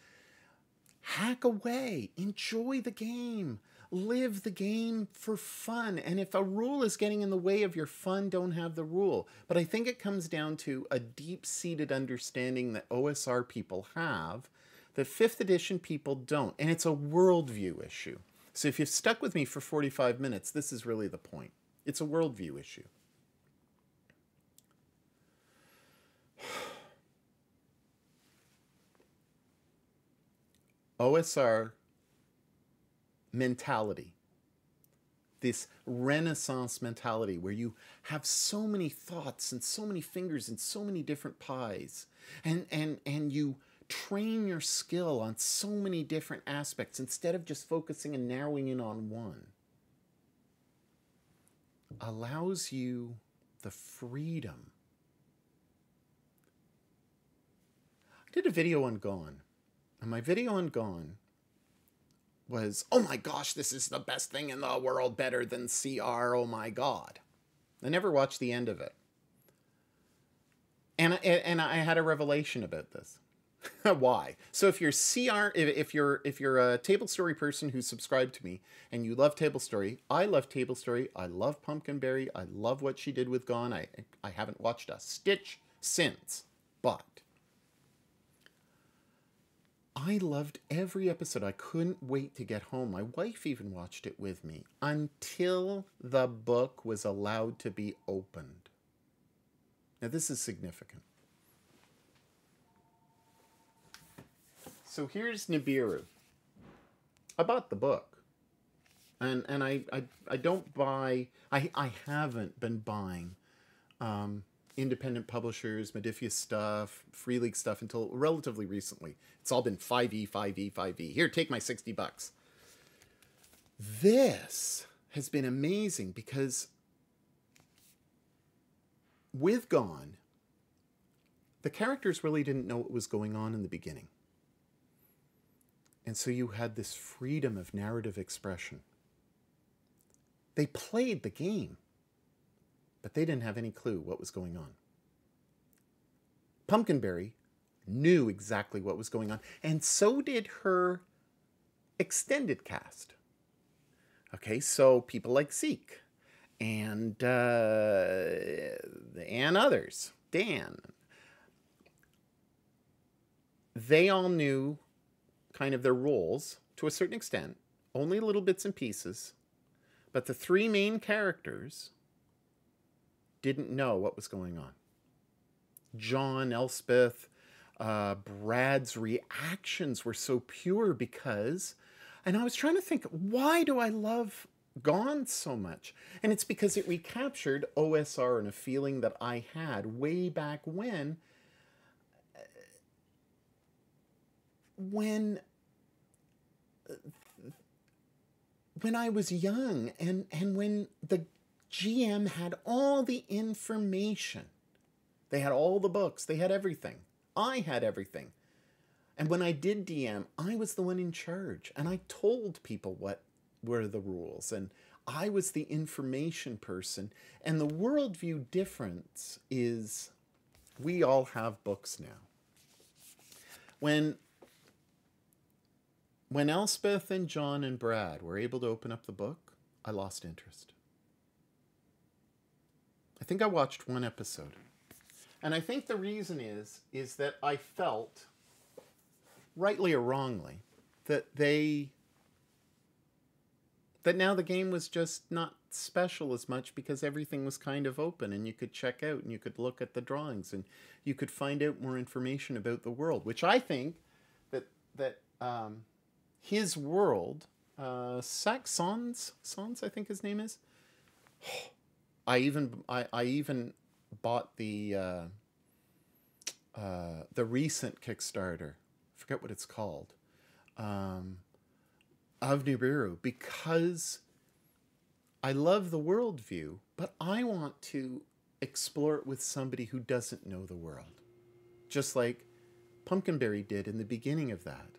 hack away, enjoy the game, live the game for fun. And if a rule is getting in the way of your fun, don't have the rule. But I think it comes down to a deep-seated understanding that OSR people have The 5th edition people don't. And it's a worldview issue. So if you've stuck with me for 45 minutes, this is really the point. It's a worldview issue. Osr mentality. This Renaissance mentality where you have so many thoughts and so many fingers and so many different pies. And you train your skill on so many different aspects instead of just focusing and narrowing in on one. Allows you the freedom. I did a video on Gone. And my video on Gone was, oh my gosh, this is the best thing in the world, better than CR, oh my God. I never watched the end of it. And I had a revelation about this. Why? So if you're if you're a Table Story person who's subscribed to me and you love Table Story, I love Table Story. I love Pumpkinberry. I love what she did with Gone. I haven't watched a stitch since, but I loved every episode. I couldn't wait to get home. My wife even watched it with me until the book was allowed to be opened. Now this is significant. So here's Nibiru. I bought the book. And I don't buy... I haven't been buying independent publishers, Modiphius stuff, Free League stuff until relatively recently. It's all been 5e, 5e, 5e. Here, take my $60. This has been amazing because with Gone, the characters really didn't know what was going on in the beginning. And so you had this freedom of narrative expression. They played the game, but they didn't have any clue what was going on. Pumpkinberry knew exactly what was going on, and so did her extended cast. Okay, so people like Zeke and others, Dan. They all knew kind of their roles to a certain extent, only little bits and pieces, but the 3 main characters didn't know what was going on. John, Elspeth, Brad's reactions were so pure because, and I was trying to think, why do I love Gone so much? And it's because it recaptured OSR and a feeling that I had way back when I was young and when the GM had all the information. They had all the books. They had everything. I had everything. And when I did DM, I was the one in charge. And I told people what were the rules. And I was the information person. And the worldview difference is we all have books now. When Elspeth and John and Brad were able to open up the book, I lost interest. I think I watched 1 episode. And I think the reason is that I felt, rightly or wrongly, that now the game was just not special as much because everything was kind of open and you could check out and you could look at the drawings and you could find out more information about the world, which I think that his world, Sans, I think his name is. I even bought the recent Kickstarter. I forget what it's called. Of Nibiru, because I love the worldview, but I want to explore it with somebody who doesn't know the world, just like Pumpkinberry did in the beginning of that.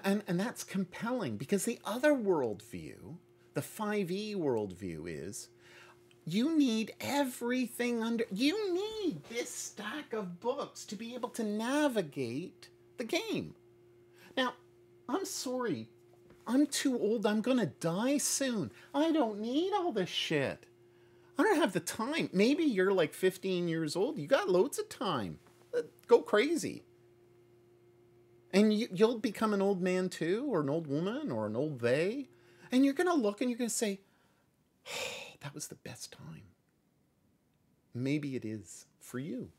And that's compelling because the other worldview, the 5e worldview, is you need everything you need this stack of books to be able to navigate the game. Now, I'm sorry. I'm too old. I'm going to die soon. I don't need all this shit. I don't have the time. Maybe you're like 15 years old. You got loads of time. Go crazy. And you'll become an old man too, or an old woman, or an old they. And you're going to look and you're going to say, oh, that was the best time. Maybe it is for you.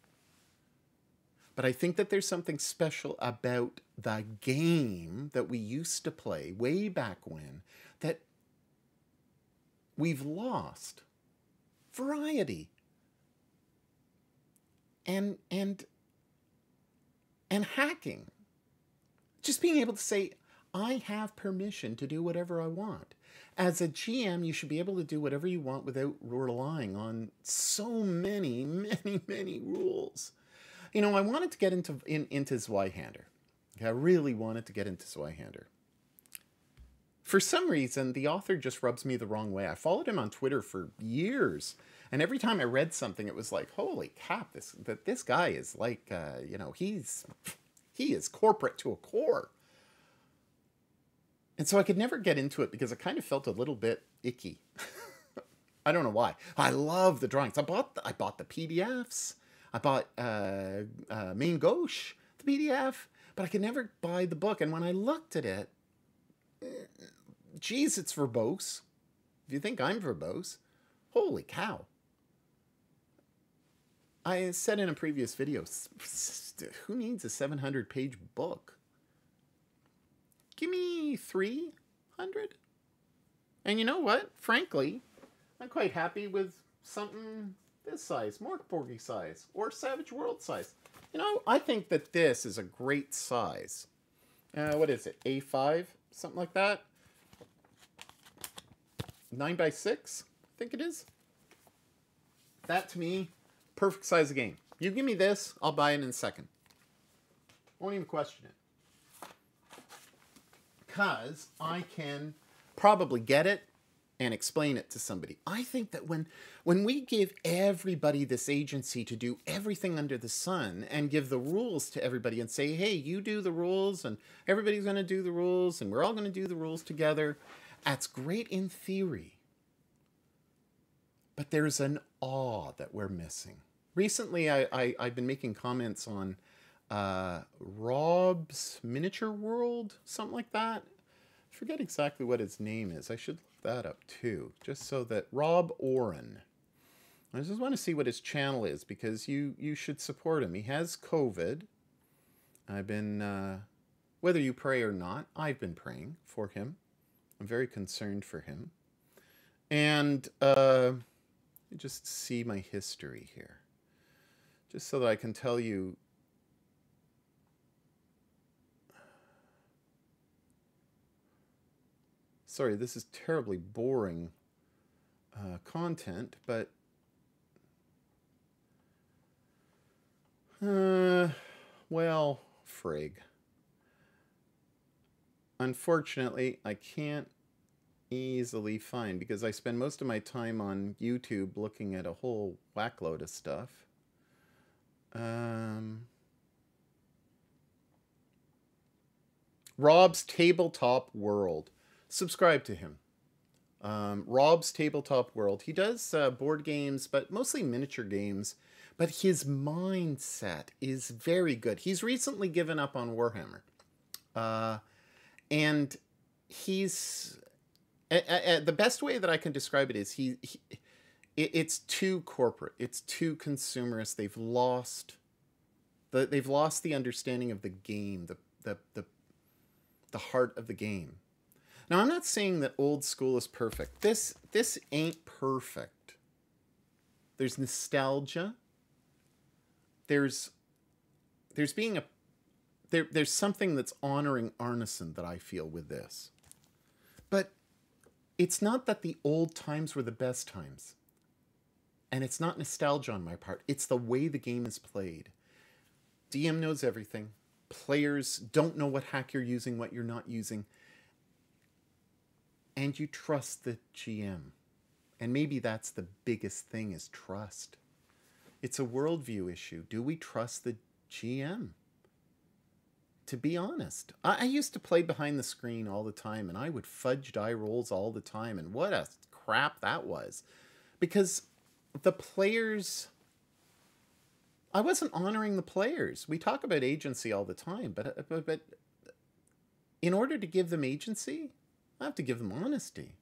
But I think that there's something special about the game that we used to play way back when that we've lost. Variety. And hacking. Just being able to say, I have permission to do whatever I want. As a GM, you should be able to do whatever you want without relying on so many rules. You know, I wanted to get into Zweihander. I really wanted to get into Zweihander. For some reason, the author just rubs me the wrong way. I followed him on Twitter for years, and every time I read something, it was like, holy crap, this guy is like, you know, he is corporate to a core. And so I could never get into it because I kind of felt a little bit icky. I don't know why. I love the drawings. I bought the PDFs. I bought Main Gauche, the PDF, but I could never buy the book. And when I looked at it, geez, it's verbose. If you think I'm verbose, holy cow. I said in a previous video, who needs a 700-page book? Give me 300. And you know what? Frankly, I'm quite happy with something this size, Morkborgy size, or Savage World size. You know, I think that this is a great size. What is it? A5? Something like that? 9x6? I think it is. That, to me, perfect size of game. You give me this, I'll buy it in a second. Won't even question it. Because I can probably get it and explain it to somebody. I think that when we give everybody this agency to do everything under the sun and give the rules to everybody and say, hey, you do the rules and everybody's going to do the rules and we're all going to do the rules together, that's great in theory. But there's an awe that we're missing. Recently, I've been making comments on Rob's Miniature World, something like that. I forget exactly what his name is. I should look that up too, just so that Rob Oren. I just want to see what his channel is because you should support him. He has COVID. I've been, whether you pray or not, I've been praying for him. I'm very concerned for him. And just see my history here, just so that I can tell you. Sorry, this is terribly boring content, but well, frig. Unfortunately, I can't easily find because I spend most of my time on YouTube looking at a whole whackload of stuff. Rob's Tabletop World. Subscribe to him. Rob's Tabletop World. He does board games, but mostly miniature games. But his mindset is very good. He's recently given up on Warhammer. And he's... the best way that I can describe it is it's too corporate. It's too consumerist. They've lost the understanding of the game, the heart of the game. Now, I'm not saying that old school is perfect. This ain't perfect. There's nostalgia. There's something that's honoring Arneson that I feel with this. But it's not that the old times were the best times. And it's not nostalgia on my part. It's the way the game is played. DM knows everything. Players don't know what hack you're using, what you're not using. And you trust the GM. And maybe that's the biggest thing is trust. It's a worldview issue. Do we trust the GM? To be honest, I used to play behind the screen all the time, and I would fudge die rolls all the time, and what a crap that was. Because the players... I wasn't honoring the players. We talk about agency all the time, but in order to give them agency, I have to give them honesty.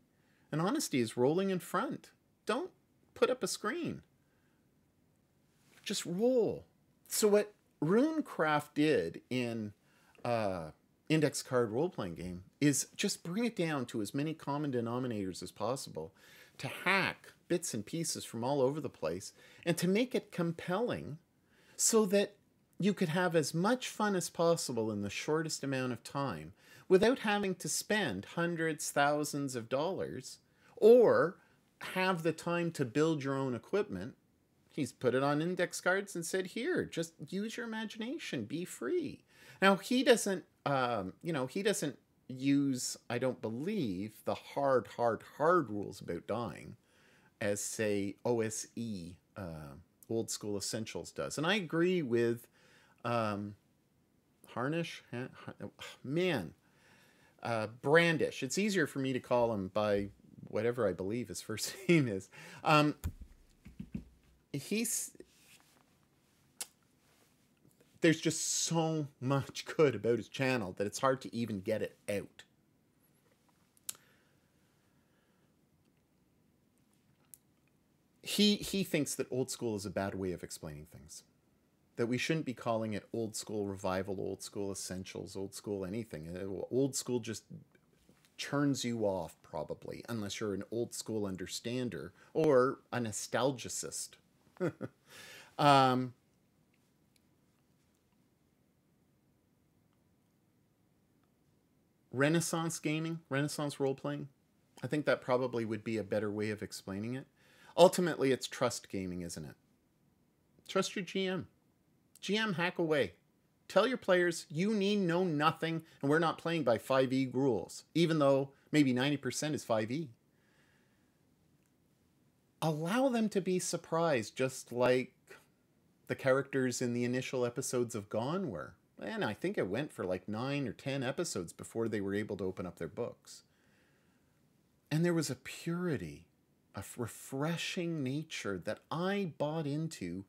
And honesty is rolling in front. Don't put up a screen. Just roll. So what Runecraft did in index card role-playing game is just bring it down to as many common denominators as possible, to hack bits and pieces from all over the place, and to make it compelling so that you could have as much fun as possible in the shortest amount of time without having to spend hundreds, thousands of dollars or have the time to build your own equipment. He's put it on index cards and said, here, just use your imagination, be free. Now, he doesn't, he doesn't use, I don't believe, the hard rules about dying as, say, OSE, Old School Essentials does. And I agree with Brandish. It's easier for me to call him by whatever I believe his first name is. There's just so much good about his channel that it's hard to even get it out. He thinks that old school is a bad way of explaining things. That we shouldn't be calling it old school revival, old school essentials, old school anything. Old school just turns you off, probably, unless you're an old school understander or a nostalgicist. Renaissance gaming, Renaissance role-playing, I think that probably would be a better way of explaining it. Ultimately, it's trust gaming, isn't it? Trust your GM. GM, hack away. Tell your players you need know nothing, and we're not playing by 5e rules, even though maybe 90% is 5e. Allow them to be surprised, just like the characters in the initial episodes of Gone were. And I think it went for like 9 or 10 episodes before they were able to open up their books. And there was a purity, a refreshing nature that I bought into,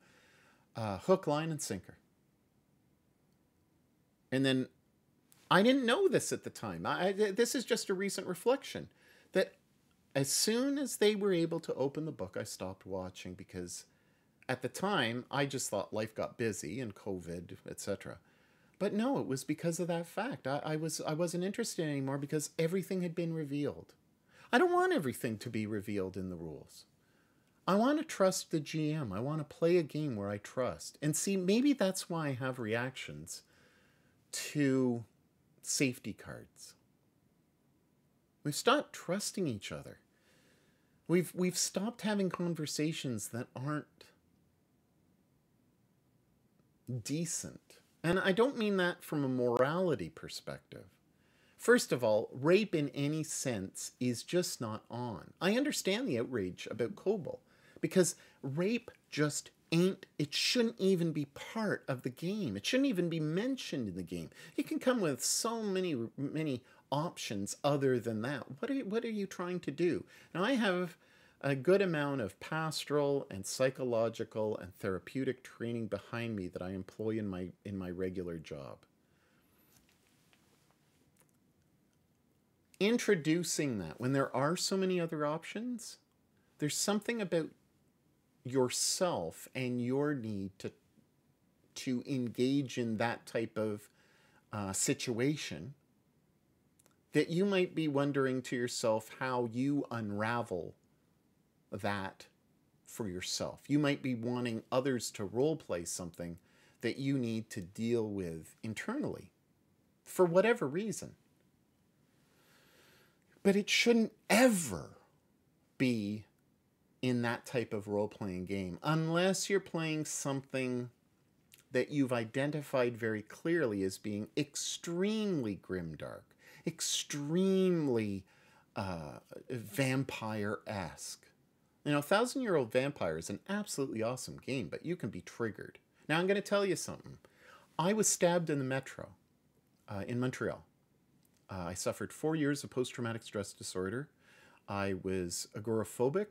hook, line, and sinker. And then I didn't know this at the time. This is just a recent reflection that as soon as they were able to open the book, I stopped watching, because at the time I just thought life got busy and COVID, etc. But no, it was because of that fact. I wasn't interested anymore because everything had been revealed. I don't want everything to be revealed in the rules. I want to trust the GM. I want to play a game where I trust. And see, maybe that's why I have reactions to safety cards. We've stopped trusting each other. We've stopped having conversations that aren't decent. And I don't mean that from a morality perspective. First of all, rape in any sense is just not on. I understand the outrage about Kobold, because rape just ain't, it shouldn't even be part of the game. It shouldn't even be mentioned in the game. You can come with so many options other than that. What are you trying to do? Now, I have a good amount of pastoral and psychological and therapeutic training behind me that I employ in my regular job. Introducing that when there are so many other options, there's something about yourself and your need to engage in that type of situation that you might be wondering to yourself how you unravel that for yourself. You might be wanting others to role play something that you need to deal with internally for whatever reason. But it shouldn't ever be in that type of role-playing game unless you're playing something that you've identified very clearly as being extremely grimdark, extremely vampire-esque. You know, 1,000-Year-Old Vampire is an absolutely awesome game, but you can be triggered. Now, I'm going to tell you something. I was stabbed in the metro in Montreal. I suffered 4 years of post-traumatic stress disorder. I was agoraphobic.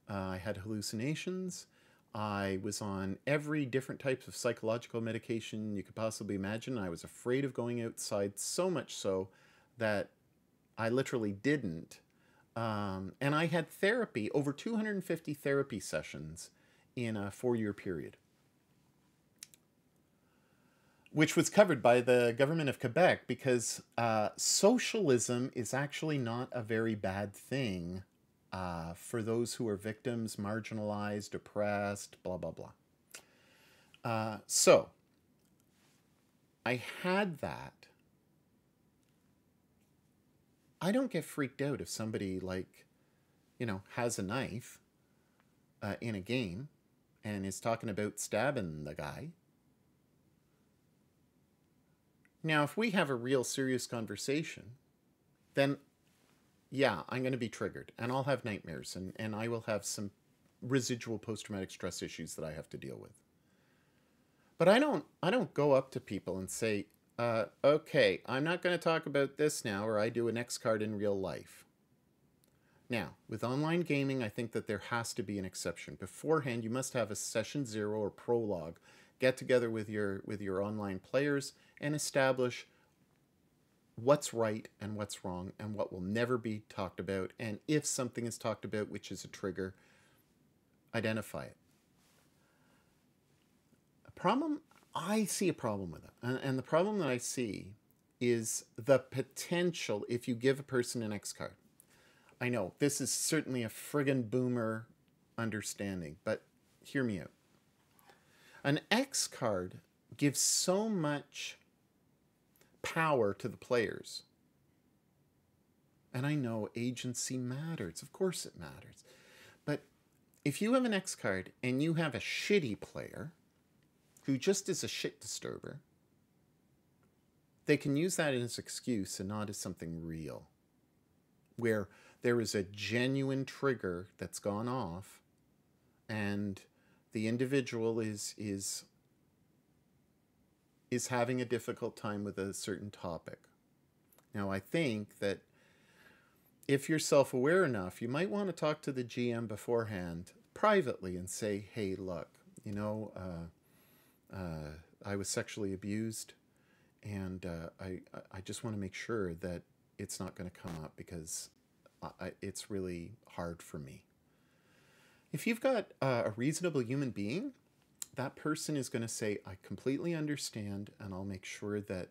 I had hallucinations. I was on every different type of psychological medication you could possibly imagine. I was afraid of going outside, so much so that I literally didn't. And I had therapy, over 250 therapy sessions in a 4-year period, which was covered by the government of Quebec, because socialism is actually not a very bad thing for those who are victims, marginalized, oppressed, blah, blah, blah. So I had that. I don't get freaked out if somebody, like, has a knife in a game and is talking about stabbing the guy. Now, if we have a real serious conversation, then yeah, I'm going to be triggered, and I'll have nightmares, and I will have some residual post-traumatic stress issues that I have to deal with. But I don't go up to people and say, okay, I'm not going to talk about this now, or I do an X card in real life. Now, with online gaming, I think that there has to be an exception. Beforehand, you must have a session 0 or prologue, get together with your online players and establish what's right and what's wrong and what will never be talked about. And if something is talked about, which is a trigger, identify it. I see a problem with it. And the problem that I see is the potential if you give a person an X card. I know, this is certainly a friggin' boomer understanding, but hear me out. An X card gives so much power to the players. And I know agency matters. Of course it matters. But if you have an X card and you have a shitty player who just is a shit disturber, they can use that as an excuse and not as something real, where there is a genuine trigger that's gone off and the individual is having a difficult time with a certain topic. Now, I think that if you're self-aware enough, you might want to talk to the GM beforehand privately and say, hey, look, I was sexually abused, and I just want to make sure that it's not going to come up, because it's really hard for me. If you've got a reasonable human being, that person is going to say, I completely understand, and I'll make sure that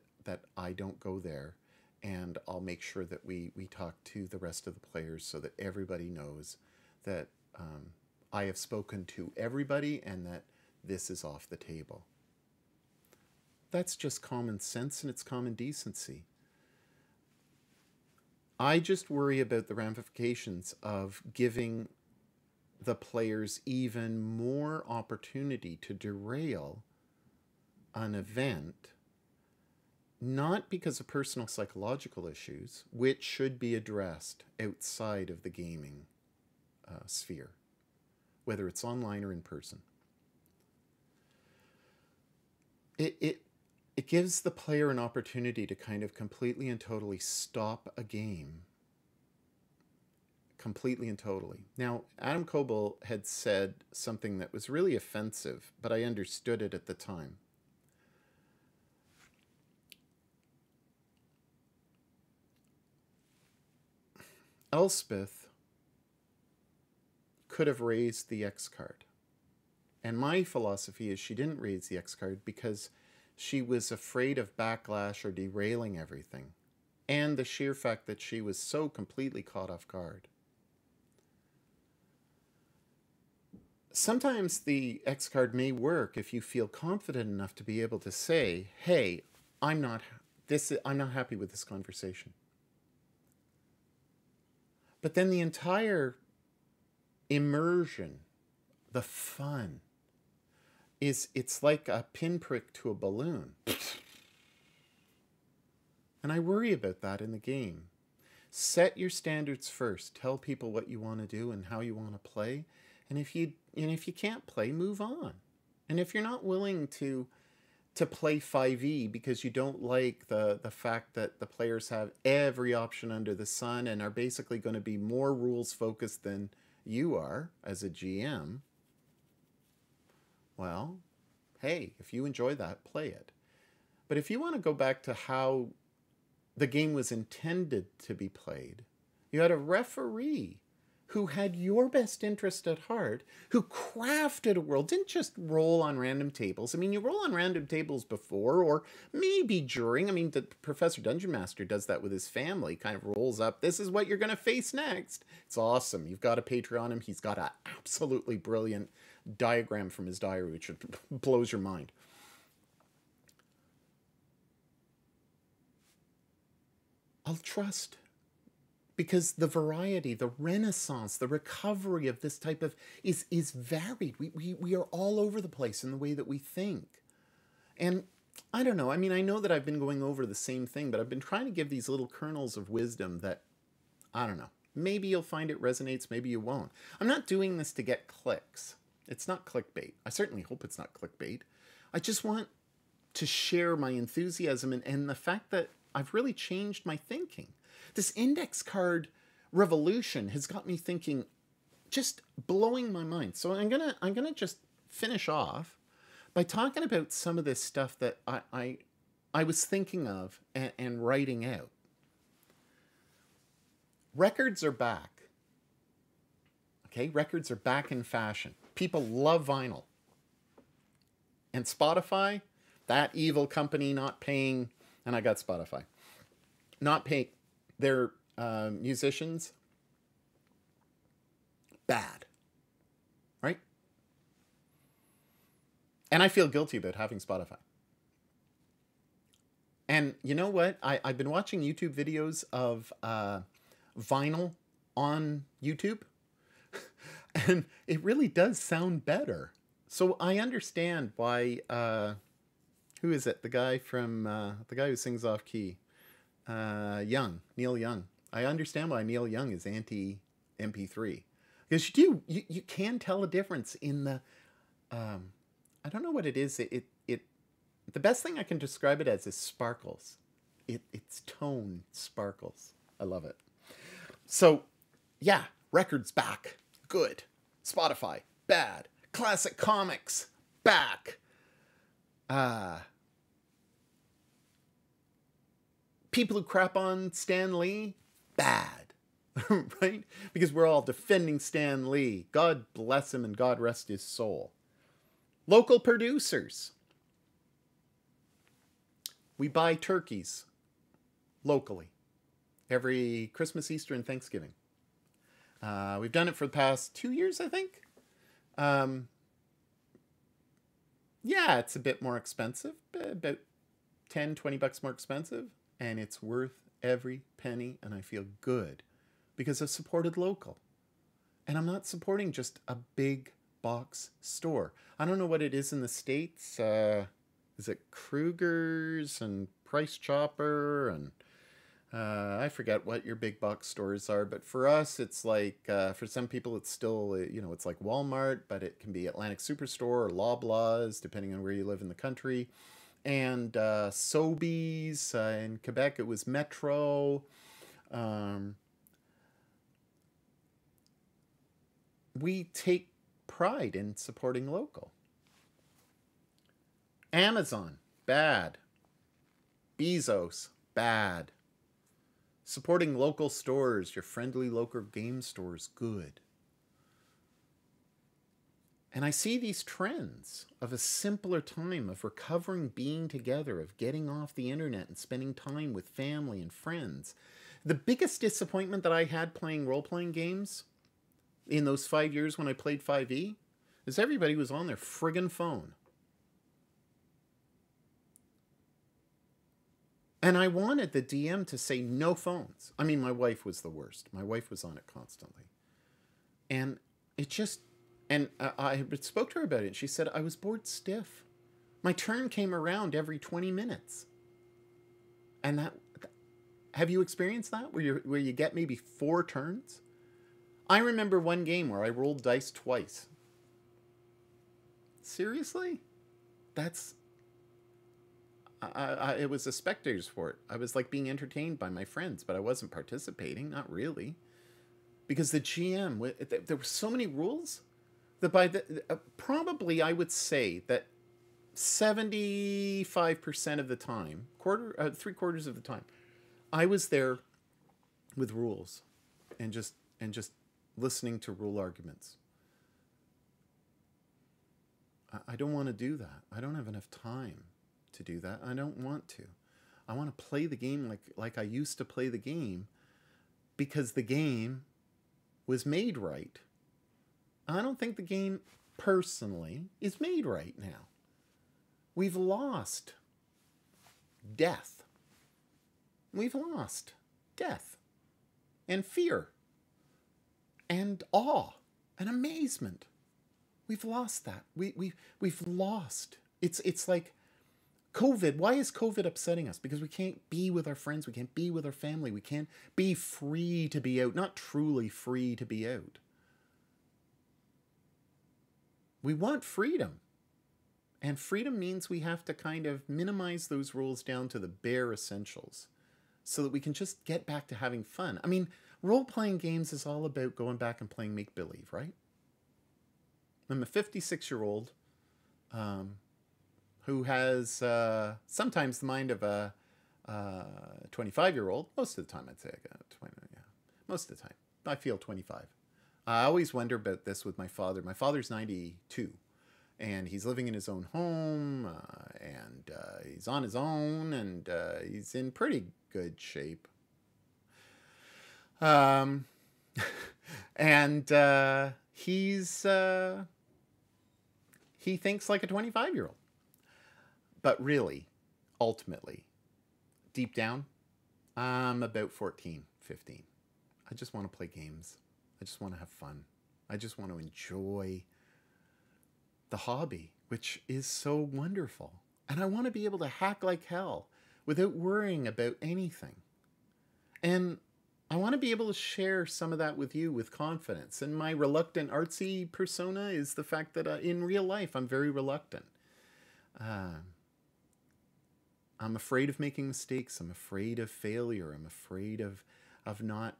I don't go there, and I'll make sure that we talk to the rest of the players so that everybody knows that I have spoken to everybody and that this is off the table. That's just common sense, and it's common decency. I just worry about the ramifications of giving the players even more opportunity to derail an event, not because of personal psychological issues, which should be addressed outside of the gaming sphere, whether it's online or in person. It gives the player an opportunity to kind of completely and totally stop a game. Completely and totally. Now, Adam Coble had said something that was really offensive, but I understood it at the time. Elspeth could have raised the X card. And my philosophy is she didn't raise the X card because she was afraid of backlash or derailing everything, and the sheer fact that she was so completely caught off guard. Sometimes the X card may work if you feel confident enough to be able to say, hey, I'm not happy with this conversation. But then the entire immersion, the fun, it's like a pinprick to a balloon. And I worry about that in the game. Set your standards first. Tell people what you want to do and how you want to play. And if you can't play, move on. And if you're not willing to play 5e because you don't like the fact that the players have every option under the sun and are basically going to be more rules focused than you are as a GM, well, hey, if you enjoy that, play it. But if you want to go back to how the game was intended to be played. You had a referee who had your best interest at heart, who crafted a world, didn't just roll on random tables. I mean, you roll on random tables before or maybe during. I mean, the Professor Dungeon Master does that with his family, kind of rolls up, this is what you're going to face next. It's awesome. You've got to Patreon him. He's got an absolutely brilliant diagram from his diary, which blows your mind. I'll trust. Because the variety, the renaissance, the recovery of this type of is varied. We are all over the place in the way that we think. And I don't know. I mean, I know that I've been going over the same thing, but I've been trying to give these little kernels of wisdom that, I don't know. Maybe you'll find it resonates, maybe you won't. I'm not doing this to get clicks. It's not clickbait. I certainly hope it's not clickbait. I just want to share my enthusiasm and the fact that I've really changed my thinking. This index card revolution has got me thinking, just blowing my mind. So I'm gonna just finish off by talking about some of this stuff that I was thinking of and writing out. Records are back. Okay, records are back in fashion. People love vinyl. And Spotify, that evil company not paying, and I got Spotify, not paying their musicians, bad, right? And I feel guilty about having Spotify. And you know what? I've been watching YouTube videos of vinyl on YouTube, and it really does sound better. So I understand why, who is it? The guy who sings off key. Neil Young. I understand why Neil Young is anti-MP3. Because you can tell a difference in the, I don't know what it is. The best thing I can describe it as is sparkles. Its tone sparkles. I love it. So, yeah, records back. Good. Spotify, bad. Classic comics, back. People who crap on Stan Lee, bad, right? Because we're all defending Stan Lee. God bless him and God rest his soul. Local producers. We buy turkeys locally every Christmas, Easter, and Thanksgiving. We've done it for the past 2 years, I think. Yeah, it's a bit more expensive, about 10, 20 bucks more expensive. And it's worth every penny, and I feel good because I've supported local. And I'm not supporting just a big box store. I don't know what it is in the States. Is it Kruger's and Price Chopper? And I forget what your big box stores are. But for us, it's like, for some people, it's still, it's like Walmart, but it can be Atlantic Superstore or Loblaws, depending on where you live in the country. And Sobeys, in Quebec it was Metro. We take pride in supporting local. Amazon, bad. Bezos, bad. Supporting local stores, your friendly local game stores, good. And I see these trends of a simpler time, of recovering being together, of getting off the internet and spending time with family and friends. The biggest disappointment that I had playing role-playing games in those 5 years when I played 5e is everybody was on their friggin' phone. And I wanted the DM to say no phones. I mean, my wife was the worst. My wife was on it constantly. And it just... And I spoke to her about it, and she said, I was bored stiff. My turn came around every 20 minutes. And that, have you experienced that? Where you get maybe 4 turns? I remember one game where I rolled dice twice. Seriously? That's... it was a spectator sport. I was like being entertained by my friends, but I wasn't participating, not really. Because the GM, there were so many rules... that by the probably I would say that 75% of the time, 3/4 of the time, I was there with rules and just listening to rule arguments. I don't want to do that. I don't have enough time to do that. I don't want to. I want to play the game like I used to play the game, because the game was made right. I don't think the game personally is made right now. We've lost death. We've lost death and fear and awe and amazement. We've lost that. We've lost. It's like COVID. Why is COVID upsetting us? Because we can't be with our friends. We can't be with our family. We can't be free to be out. Not truly free to be out. We want freedom. And freedom means we have to kind of minimize those rules down to the bare essentials so that we can just get back to having fun. I mean, role-playing games is all about going back and playing make-believe, right? I'm a 56-year-old who has sometimes the mind of a 25-year-old. Most of the time, I'd say I got 20. Yeah, most of the time, I feel 25. I always wonder about this with my father. My father's 92, and he's living in his own home, and he's on his own, and he's in pretty good shape. And he thinks like a 25-year-old. But really, ultimately, deep down, I'm about 14, 15. I just want to play games. I just want to have fun. I just want to enjoy the hobby, which is so wonderful. And I want to be able to hack like hell without worrying about anything. And I want to be able to share some of that with you with confidence. And my reluctant artsy persona is the fact that in real life, I'm very reluctant. I'm afraid of making mistakes. I'm afraid of failure. I'm afraid of not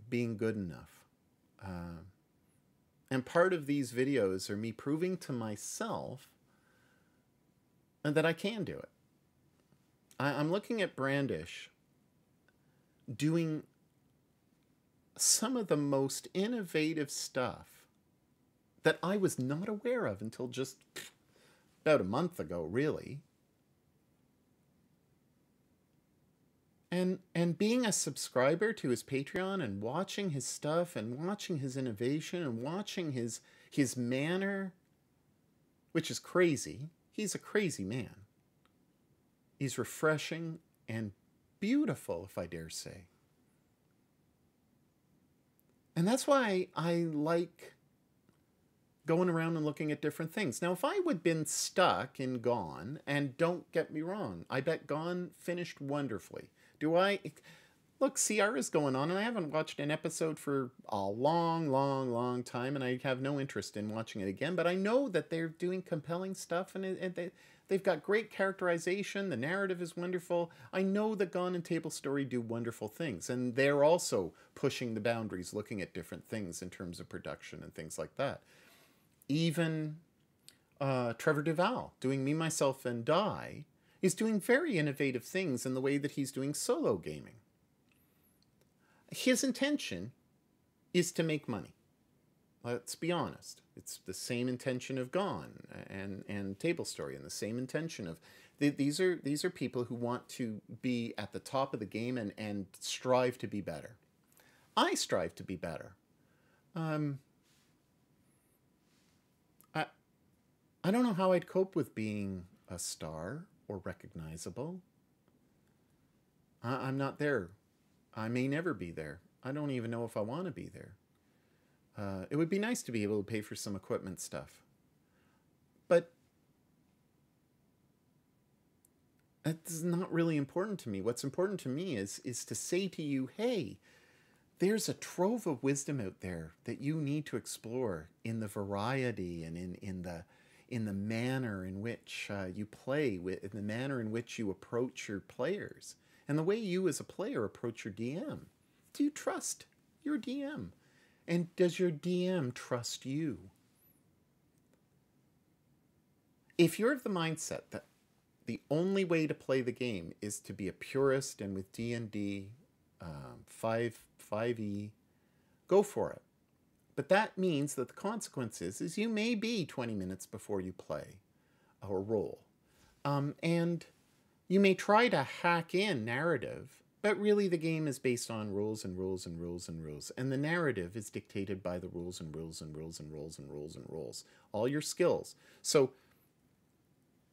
being good enough. And part of these videos are me proving to myself that I can do it. I'm looking at Brandish doing some of the most innovative stuff that I was not aware of until just about a month ago, really. And being a subscriber to his Patreon and watching his stuff and watching his innovation and watching his manner, which is crazy. He's a crazy man. He's refreshing and beautiful, if I dare say. And that's why I like going around and looking at different things. Now, if I would have been stuck in Gone, and don't get me wrong, I bet Gone finished wonderfully. Do I? Look, Ciara's going on, and I haven't watched an episode for a long, long, long time, and I have no interest in watching it again, but I know that they're doing compelling stuff, and they've got great characterization. The narrative is wonderful. I know that Gone and Table Story do wonderful things, and they're also pushing the boundaries, looking at different things in terms of production and things like that. Even Trevor Duvall, doing Me, Myself, and Die, is doing very innovative things in the way that he's doing solo gaming. His intention is to make money. Let's be honest. It's the same intention of Gone and Table Story, and the same intention of these are people who want to be at the top of the game and strive to be better. I strive to be better. I don't know how I'd cope with being a star or recognizable. I'm not there. I may never be there. I don't even know if I want to be there. It would be nice to be able to pay for some equipment stuff. But that's not really important to me. What's important to me is to say to you, hey, there's a trove of wisdom out there that you need to explore in the variety and in the manner in which you play, in the manner in which you approach your players, and the way you as a player approach your DM. Do you trust your DM? And does your DM trust you? If you're of the mindset the only way to play the game is to be a purist, and with D&D 5e, go for it. But that means that the consequence is you may be 20 minutes before you play or roll. And you may try to hack in narrative, but really the game is based on rules and rules and rules and rules. And the narrative is dictated by the rules and rules and rules and rules and rules and rules. All your skills. So,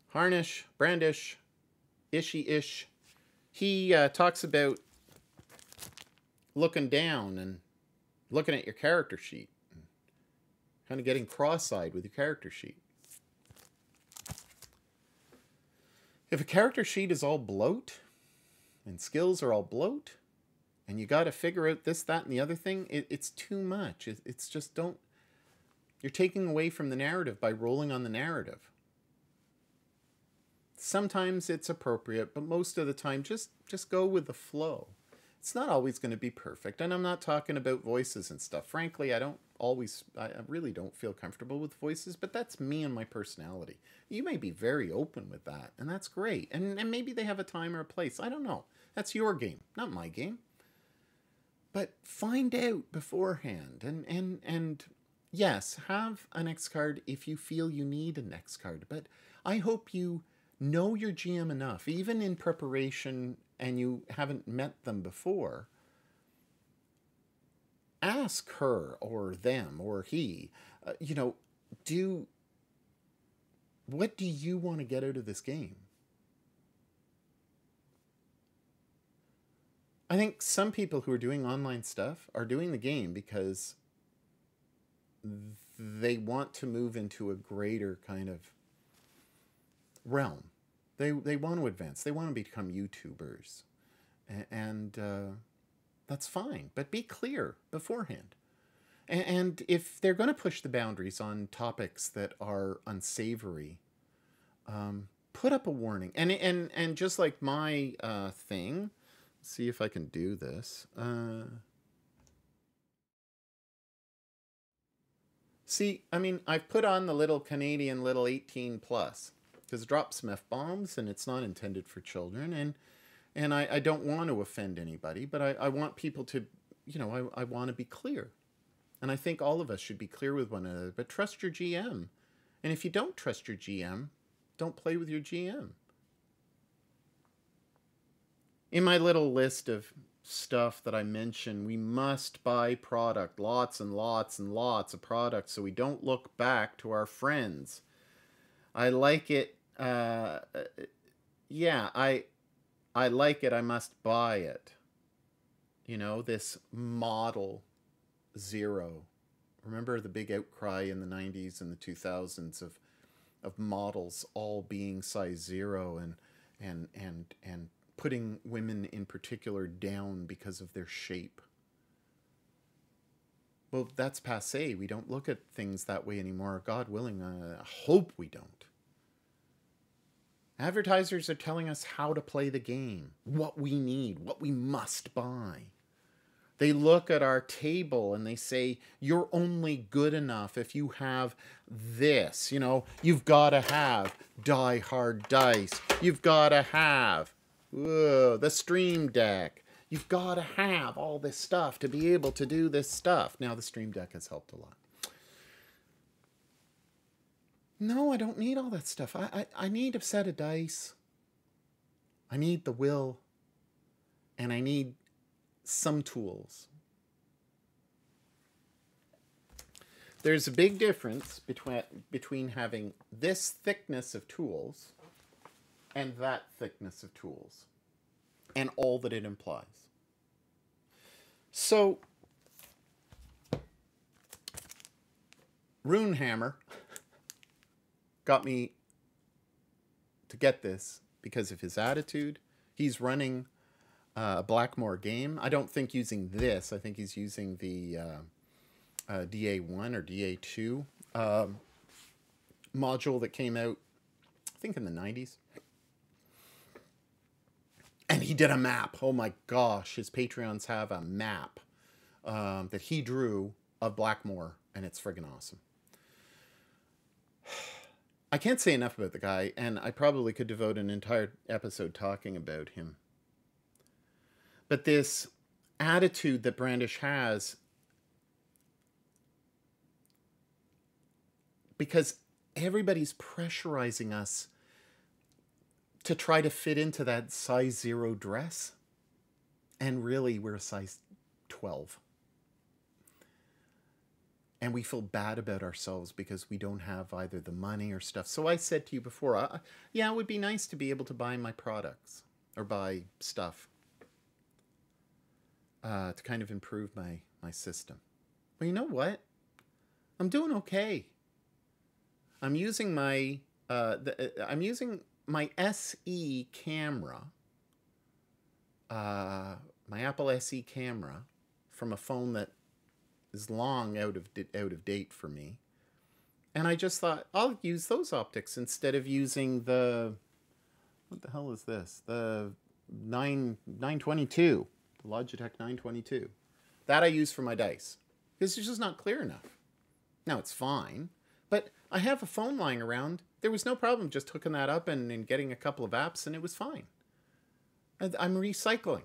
Harnish, Brandish, Ishi-ish, he talks about looking down and looking at your character sheet. Kind of getting cross-eyed with your character sheet. If a character sheet is all bloat, and skills are all bloat, and you got to figure out this, that, and the other thing, it's too much. It's just don't... You're taking away from the narrative by rolling on the narrative. Sometimes it's appropriate, but most of the time, just go with the flow. It's not always going to be perfect, and I'm not talking about voices and stuff. Frankly, I really don't feel comfortable with voices, but that's me and my personality. You may be very open with that, and that's great. And maybe they have a time or a place. I don't know. That's your game, not my game. But find out beforehand, and yes, have an X card if you feel you need an X card. But I hope you know your GM enough, even in preparation, and you haven't met them before. Ask her or them or he, what do you want to get out of this game? I think some people who are doing online stuff are doing the game because they want to move into a greater kind of realm. They want to advance. They want to become YouTubers. And that's fine. But be clear beforehand. And if they're going to push the boundaries on topics that are unsavory, put up a warning. And just like my thing, let's see if I can do this. See, I mean, I've put on the little Canadian little 18 plus because it drops some F-bombs and it's not intended for children. And I don't want to offend anybody, but I want people to, I want to be clear. And I think all of us should be clear with one another, but trust your GM. And if you don't trust your GM, don't play with your GM. In my little list of stuff that I mentioned, we must buy product, lots and lots and lots of products, so we don't look back to our friends. I like it. Yeah, I like it. I must buy it. This model 0. Remember the big outcry in the 90s and the 2000s of models all being size 0 and putting women in particular down because of their shape. Well, that's passé. We don't look at things that way anymore. God willing, I hope we don't. Advertisers are telling us how to play the game, what we need, what we must buy. They look at our table and they say, you're only good enough if you have this. You've got to have Die Hard dice. You've got to have the Stream Deck. You've got to have all this stuff to be able to do this stuff. Now, the Stream Deck has helped a lot. No, I don't need all that stuff. I need a set of dice. I need the will. And I need some tools. There's a big difference between having this thickness of tools and that thickness of tools and all that it implies. So, Runehammer got me to get this because of his attitude. He's running a Blackmore game. I don't think using this. I think he's using the DA1 or DA2 module that came out, I think, in the 90s. And he did a map. Oh my gosh, his Patreons have a map that he drew of Blackmore, and it's friggin' awesome. I can't say enough about the guy, and I probably could devote an entire episode talking about him. But this attitude that Brandish has, because everybody's pressurizing us to try to fit into that size 0 dress. And really, we're a size 12. And we feel bad about ourselves because we don't have either the money or stuff. So I said to you before, yeah, it would be nice to be able to buy my products or buy stuff to kind of improve my system. But you know what? I'm doing okay. I'm using my SE camera, my Apple SE camera, from a phone that is long out of date for me, and I just thought I'll use those optics instead of using the, what the hell is this? The 922, the Logitech 922. That I use for my dice because it's just not clear enough. Now it's fine, but I have a phone lying around. There was no problem just hooking that up and getting a couple of apps, and it was fine. I'm recycling.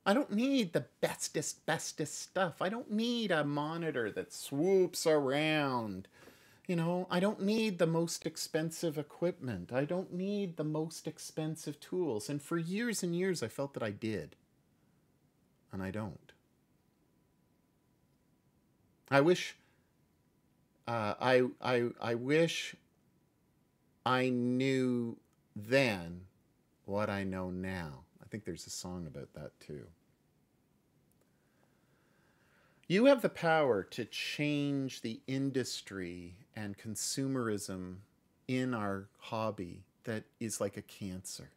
I don't need the bestest stuff. I don't need a monitor that swoops around. You know, I don't need the most expensive equipment. I don't need the most expensive tools. And for years and years, I felt that I did. And I don't. I wish... I wish I knew then what I know now. I think there's a song about that too. You have the power to change the industry and consumerism in our hobby that is like a cancer.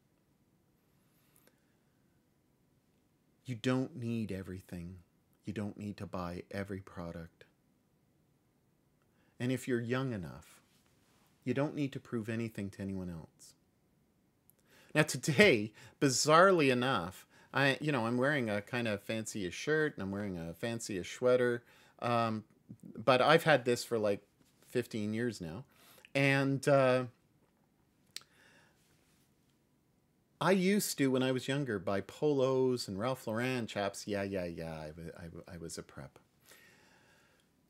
You don't need everything. You don't need to buy every product. And if you're young enough, you don't need to prove anything to anyone else. Now today, bizarrely enough, I'm wearing a kind of fancy-ish shirt and I'm wearing a fancy-ish sweater. But I've had this for like 15 years now. And I used to, when I was younger, buy polos and Ralph Lauren chaps. Yeah. I was a prep.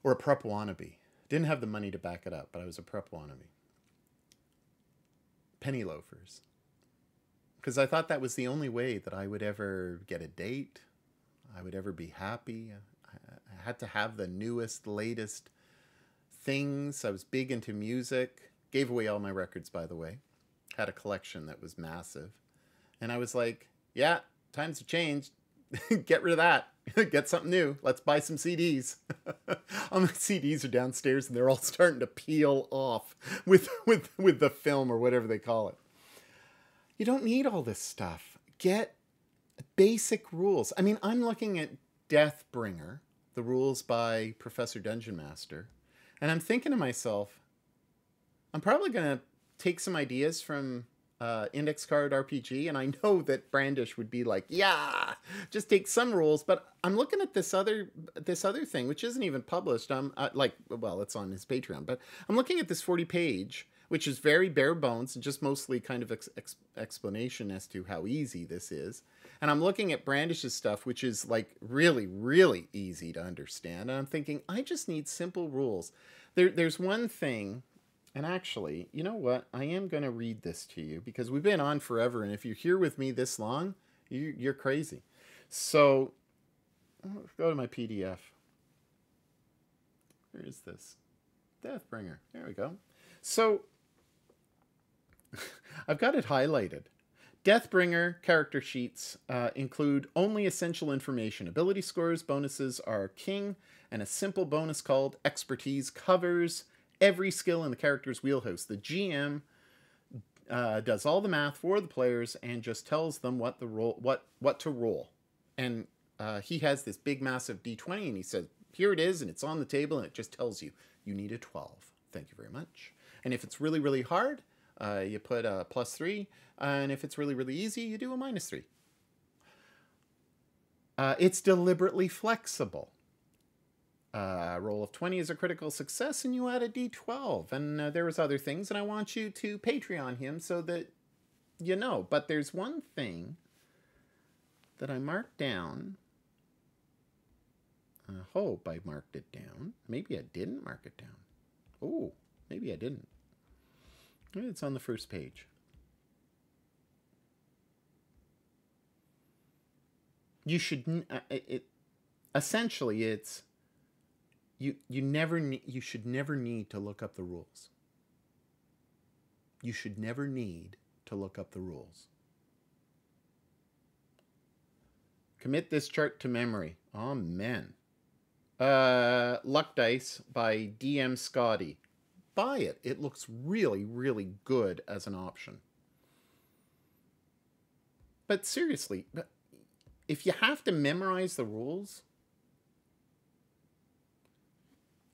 Or a prep wannabe. Didn't have the money to back it up, but I was a prep wannabe. Penny loafers. Because I thought that was the only way that I would ever get a date. I would ever be happy. I had to have the newest, latest things. I was big into music. Gave away all my records, by the way. Had a collection that was massive. And I was like, yeah, times have changed. Get rid of that. Get something new. Let's buy some CDs. All my CDs are downstairs and they're all starting to peel off with the film or whatever they call it. You don't need all this stuff. Get basic rules. I mean, I'm looking at Deathbringer, the rules by Professor Dungeon Master, and I'm thinking to myself, I'm probably going to take some ideas from Index Card RPG, and I know that Brandish would be like, yeah, just take some rules. But I'm looking at this other thing, which isn't even published. Well, it's on his Patreon, but I'm looking at this 40-page, which is very bare bones and just mostly kind of explanation as to how easy this is. And I'm looking at Brandish's stuff, which is like really, really easy to understand. And I'm thinking, I just need simple rules. There's one thing. And actually, you know what? I am going to read this to you because we've been on forever. And if you're here with me this long, you're crazy. So let's go to my PDF. Where is this? Deathbringer. There we go. So I've got it highlighted. Deathbringer character sheets include only essential information. Ability scores, bonuses are king, and a simple bonus called Expertise covers every skill in the character's wheelhouse. The GM does all the math for the players and just tells them what to roll. And he has this big, massive D20, and he says, here it is, and it's on the table, and it just tells you, you need a 12. Thank you very much. And if it's really, really hard, you put a +3, and if it's really, really easy, you do a -3. It's deliberately flexible. Roll of 20 is a critical success, and you add a d12. And there was other things, and I want you to Patreon him so that you know. But there's one thing that I marked down. I hope I marked it down. Maybe I didn't mark it down. Oh, maybe I didn't. It's on the first page. You should. Essentially, it's you should never need to look up the rules. You should never need to look up the rules. Commit this chart to memory. Amen. Luck Dice by DM Scotty. Buy it. It looks really, really good as an option. But seriously, if you have to memorize the rules,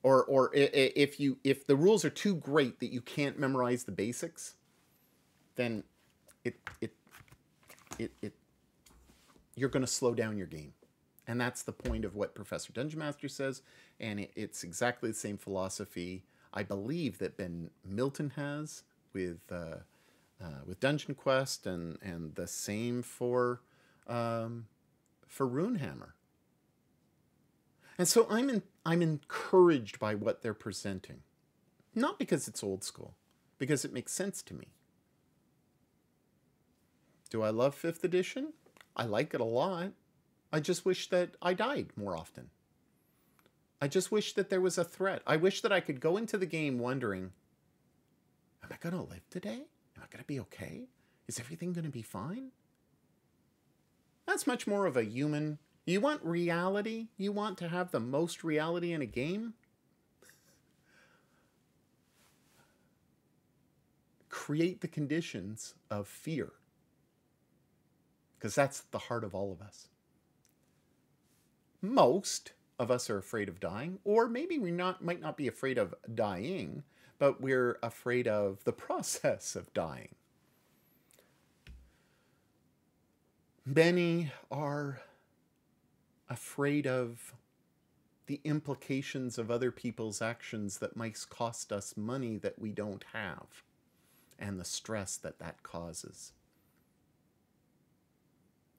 or if the rules are too great that you can't memorize the basics, then you're going to slow down your game. And that's the point of what Professor Dungeon Master says, and it's exactly the same philosophy I believe that Ben Milton has with Dungeon Quest, and the same for Runehammer. And so I'm encouraged by what they're presenting, not because it's old school, because it makes sense to me. Do I love 5th edition? I like it a lot. I just wish that I died more often. I just wish that there was a threat. I wish that I could go into the game wondering, am I going to live today? Am I going to be okay? Is everything going to be fine? That's much more of a human. You want reality? You want to have the most reality in a game? Create the conditions of fear. Because that's the heart of all of us. Most of us are afraid of dying, or maybe we might not be afraid of dying, but we're afraid of the process of dying. Many are afraid of the implications of other people's actions that might cost us money that we don't have, and the stress that that causes.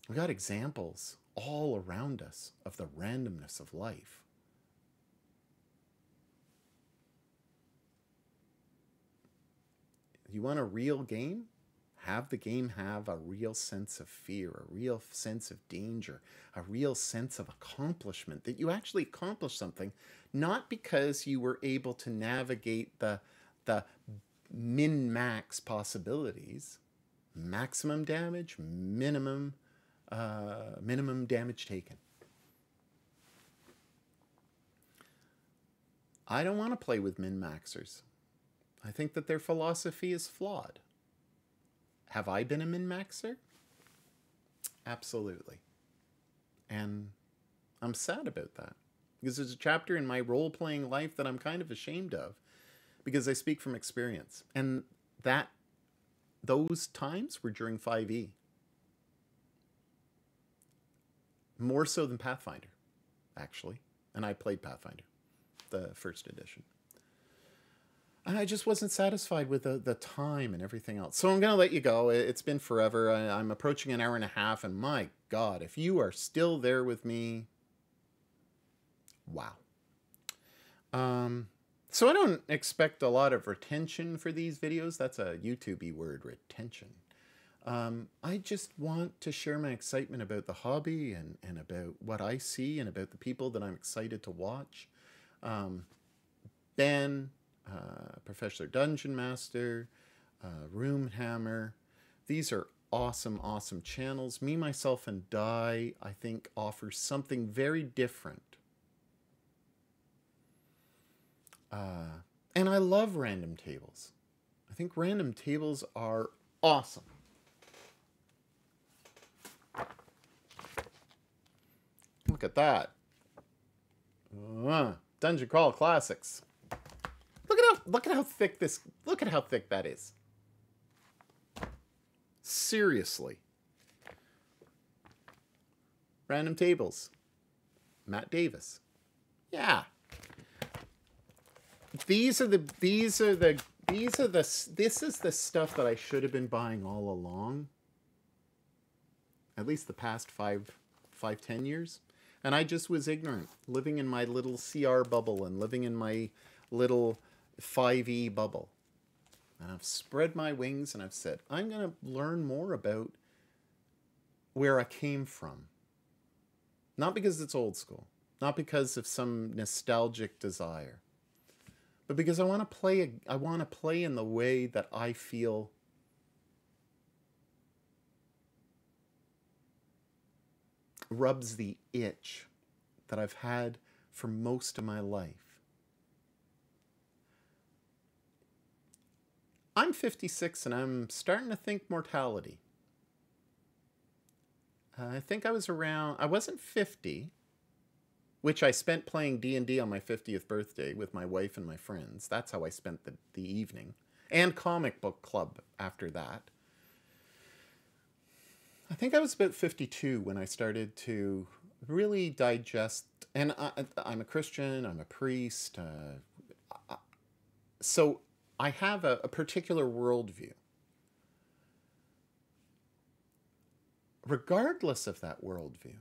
We got examples all around us of the randomness of life. You want a real game? Have the game have a real sense of fear, a real sense of danger, a real sense of accomplishment, that you actually accomplished something, not because you were able to navigate the min-max possibilities, maximum damage, minimum damage taken. I don't want to play with min-maxers. I think that their philosophy is flawed. Have I been a min-maxer? Absolutely. And I'm sad about that, because there's a chapter in my role-playing life that I'm kind of ashamed of, because I speak from experience. And those times were during 5e. More so than Pathfinder, actually. And I played Pathfinder, the 1st edition. And I just wasn't satisfied with the time and everything else. So I'm going to let you go. It's been forever. I'm approaching an hour and a half. And my God, if you are still there with me, wow. So I don't expect a lot of retention for these videos. That's a YouTube-y word, retention. I just want to share my excitement about the hobby and about what I see and about the people that I'm excited to watch. Ben, Professor Dungeon Master, Runehammer. These are awesome, awesome channels. Me, Myself, and Die, I think, offers something very different. And I love random tables. I think random tables are awesome. Look at that. Dungeon Crawl Classics. Look at how thick that is. Seriously. Random tables. Matt Davis. Yeah. This is the stuff that I should have been buying all along. At least the past 10 years. And I just was ignorant, living in my little CR bubble and living in my little 5e bubble. And I've spread my wings and I've said, I'm going to learn more about where I came from. Not because it's old school, not because of some nostalgic desire, but because I want to play. I want to play in the way that I feel rubs the itch that I've had for most of my life. I'm 56 and I'm starting to think mortality. I think I wasn't 50, which I spent playing D&D on my 50th birthday with my wife and my friends. That's how I spent the evening. And comic book club after that. I think I was about 52 when I started to really digest, and I'm a Christian, I'm a priest, so I have a particular worldview. Regardless of that worldview,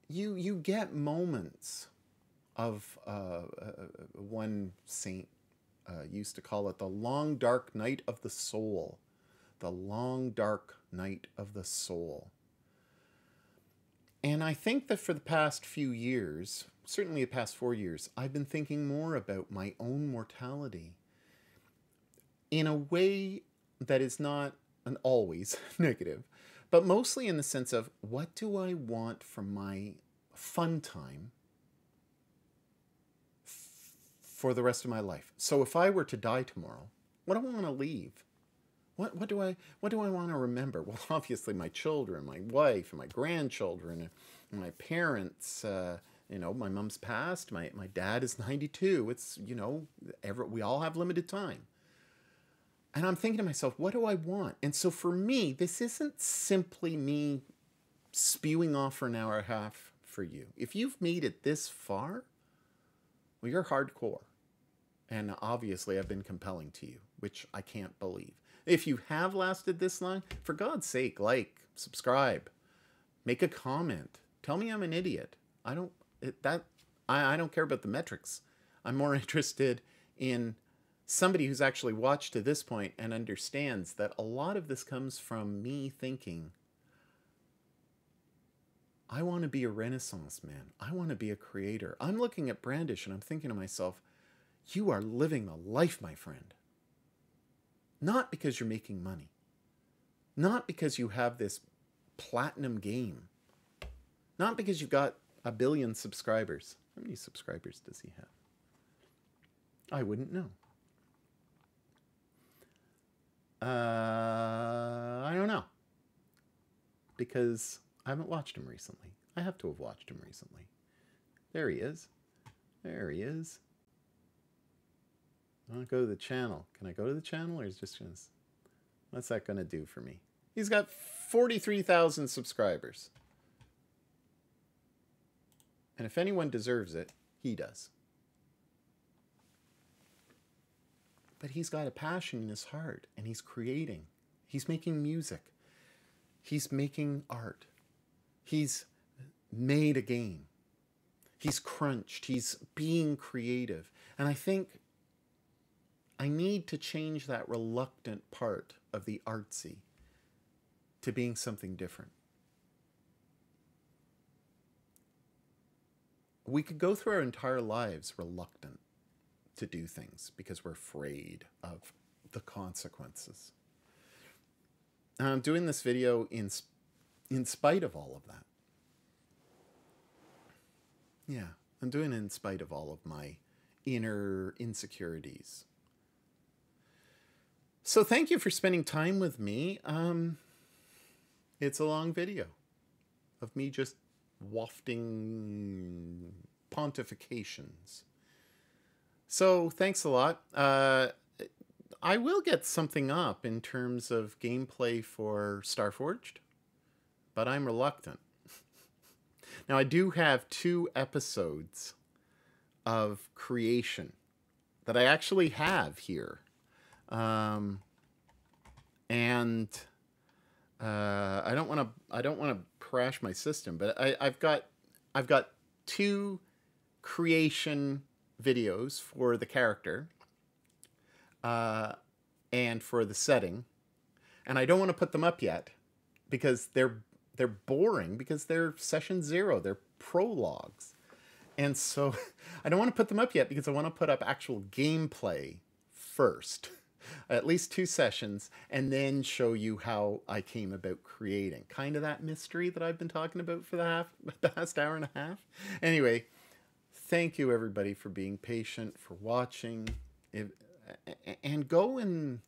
you get moments of, one saint used to call it the long dark night of the soul. The long dark night of the soul. And I think that for the past few years, certainly the past 4 years, I've been thinking more about my own mortality in a way that is not always negative, but mostly in the sense of, what do I want from my fun time for the rest of my life? So if I were to die tomorrow, what do I want to leave? What do I want to remember? Well, obviously my children, my wife, and my grandchildren, and my parents. My mom's passed. My dad is 92. It's, we all have limited time. And I'm thinking to myself, what do I want? And so for me, this isn't simply me spewing off for an hour and a half for you. If you've made it this far, well, you're hardcore. And obviously I've been compelling to you, which I can't believe. If you have lasted this long, for God's sake, like, subscribe, make a comment, tell me I'm an idiot. I don't care about the metrics. I'm more interested in somebody who's actually watched to this point and understands that a lot of this comes from me thinking, I want to be a Renaissance man. I want to be a creator. I'm looking at Brandish and I'm thinking to myself, you are living the life, my friend. Not because you're making money. Not because you have this platinum game. Not because you've got 1 billion subscribers. How many subscribers does he have? I wouldn't know. I don't know. Because I haven't watched him recently. I have to have watched him recently. There he is. There he is. I want to go to the channel. Can I go to the channel, or is it just going to... What's that going to do for me? He's got 43,000 subscribers. And if anyone deserves it, he does. But he's got a passion in his heart, and he's creating. He's making music. He's making art. He's made a game. He's crunched. He's being creative. And I think I need to change that reluctant part of the artsy to being something different. We could go through our entire lives reluctant to do things because we're afraid of the consequences. And I'm doing this video in spite of all of that. Yeah, I'm doing it in spite of all of my inner insecurities. So thank you for spending time with me. It's a long video of me just wafting pontifications. So thanks a lot. I will get something up in terms of gameplay for Starforged, but I'm reluctant. Now, I do have 2 episodes of creation that I actually have here. And I don't want to crash my system, but I've got 2 creation videos for the character and for the setting, and I don't want to put them up yet because they're boring, because they're session 0, they're prologues. And so I don't want to put them up yet because I want to put up actual gameplay first, at least 2 sessions, and then show you how I came about creating. Kind of that mystery that I've been talking about for the past hour and a half. Anyway, thank you everybody for being patient, for watching, and go and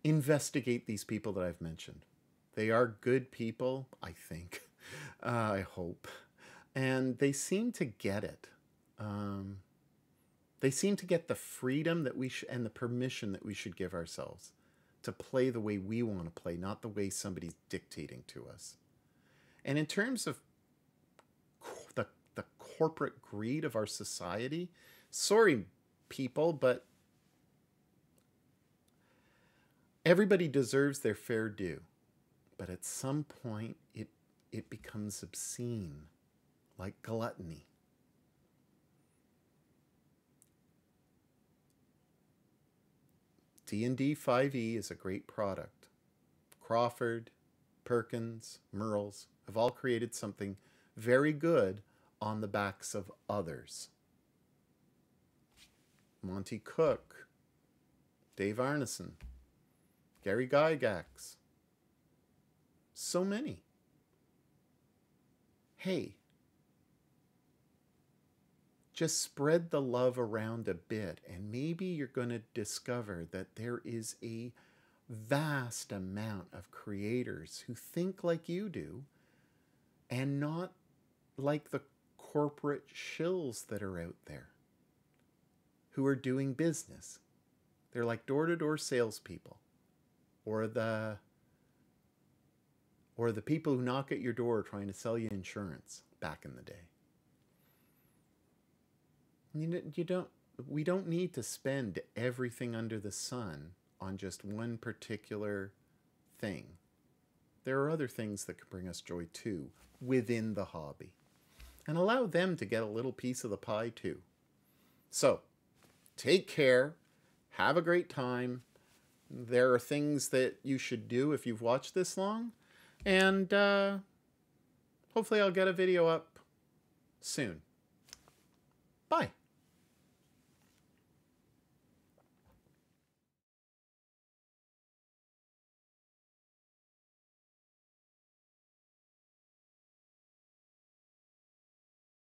investigate these people that I've mentioned. They are good people, I think. I hope. And they seem to get it. They seem to get the freedom that we and the permission that we should give ourselves to play the way we want to play, not the way somebody's dictating to us. And in terms of the corporate greed of our society, sorry people, but everybody deserves their fair due. But at some point, it becomes obscene, like gluttony. D&D 5e is a great product. Crawford, Perkins, Merles have all created something very good on the backs of others. Monty Cook, Dave Arneson, Gary Gygax. So many. Hey, just spread the love around a bit, and maybe you're going to discover that there is a vast amount of creators who think like you do and not like the corporate shills that are out there who are doing business. They're like door-to-door salespeople, or the people who knock at your door trying to sell you insurance back in the day. We don't need to spend everything under the sun on just one particular thing. There are other things that can bring us joy too within the hobby, and allow them to get a little piece of the pie too. So, take care. Have a great time. There are things that you should do if you've watched this long, and hopefully I'll get a video up soon. Bye.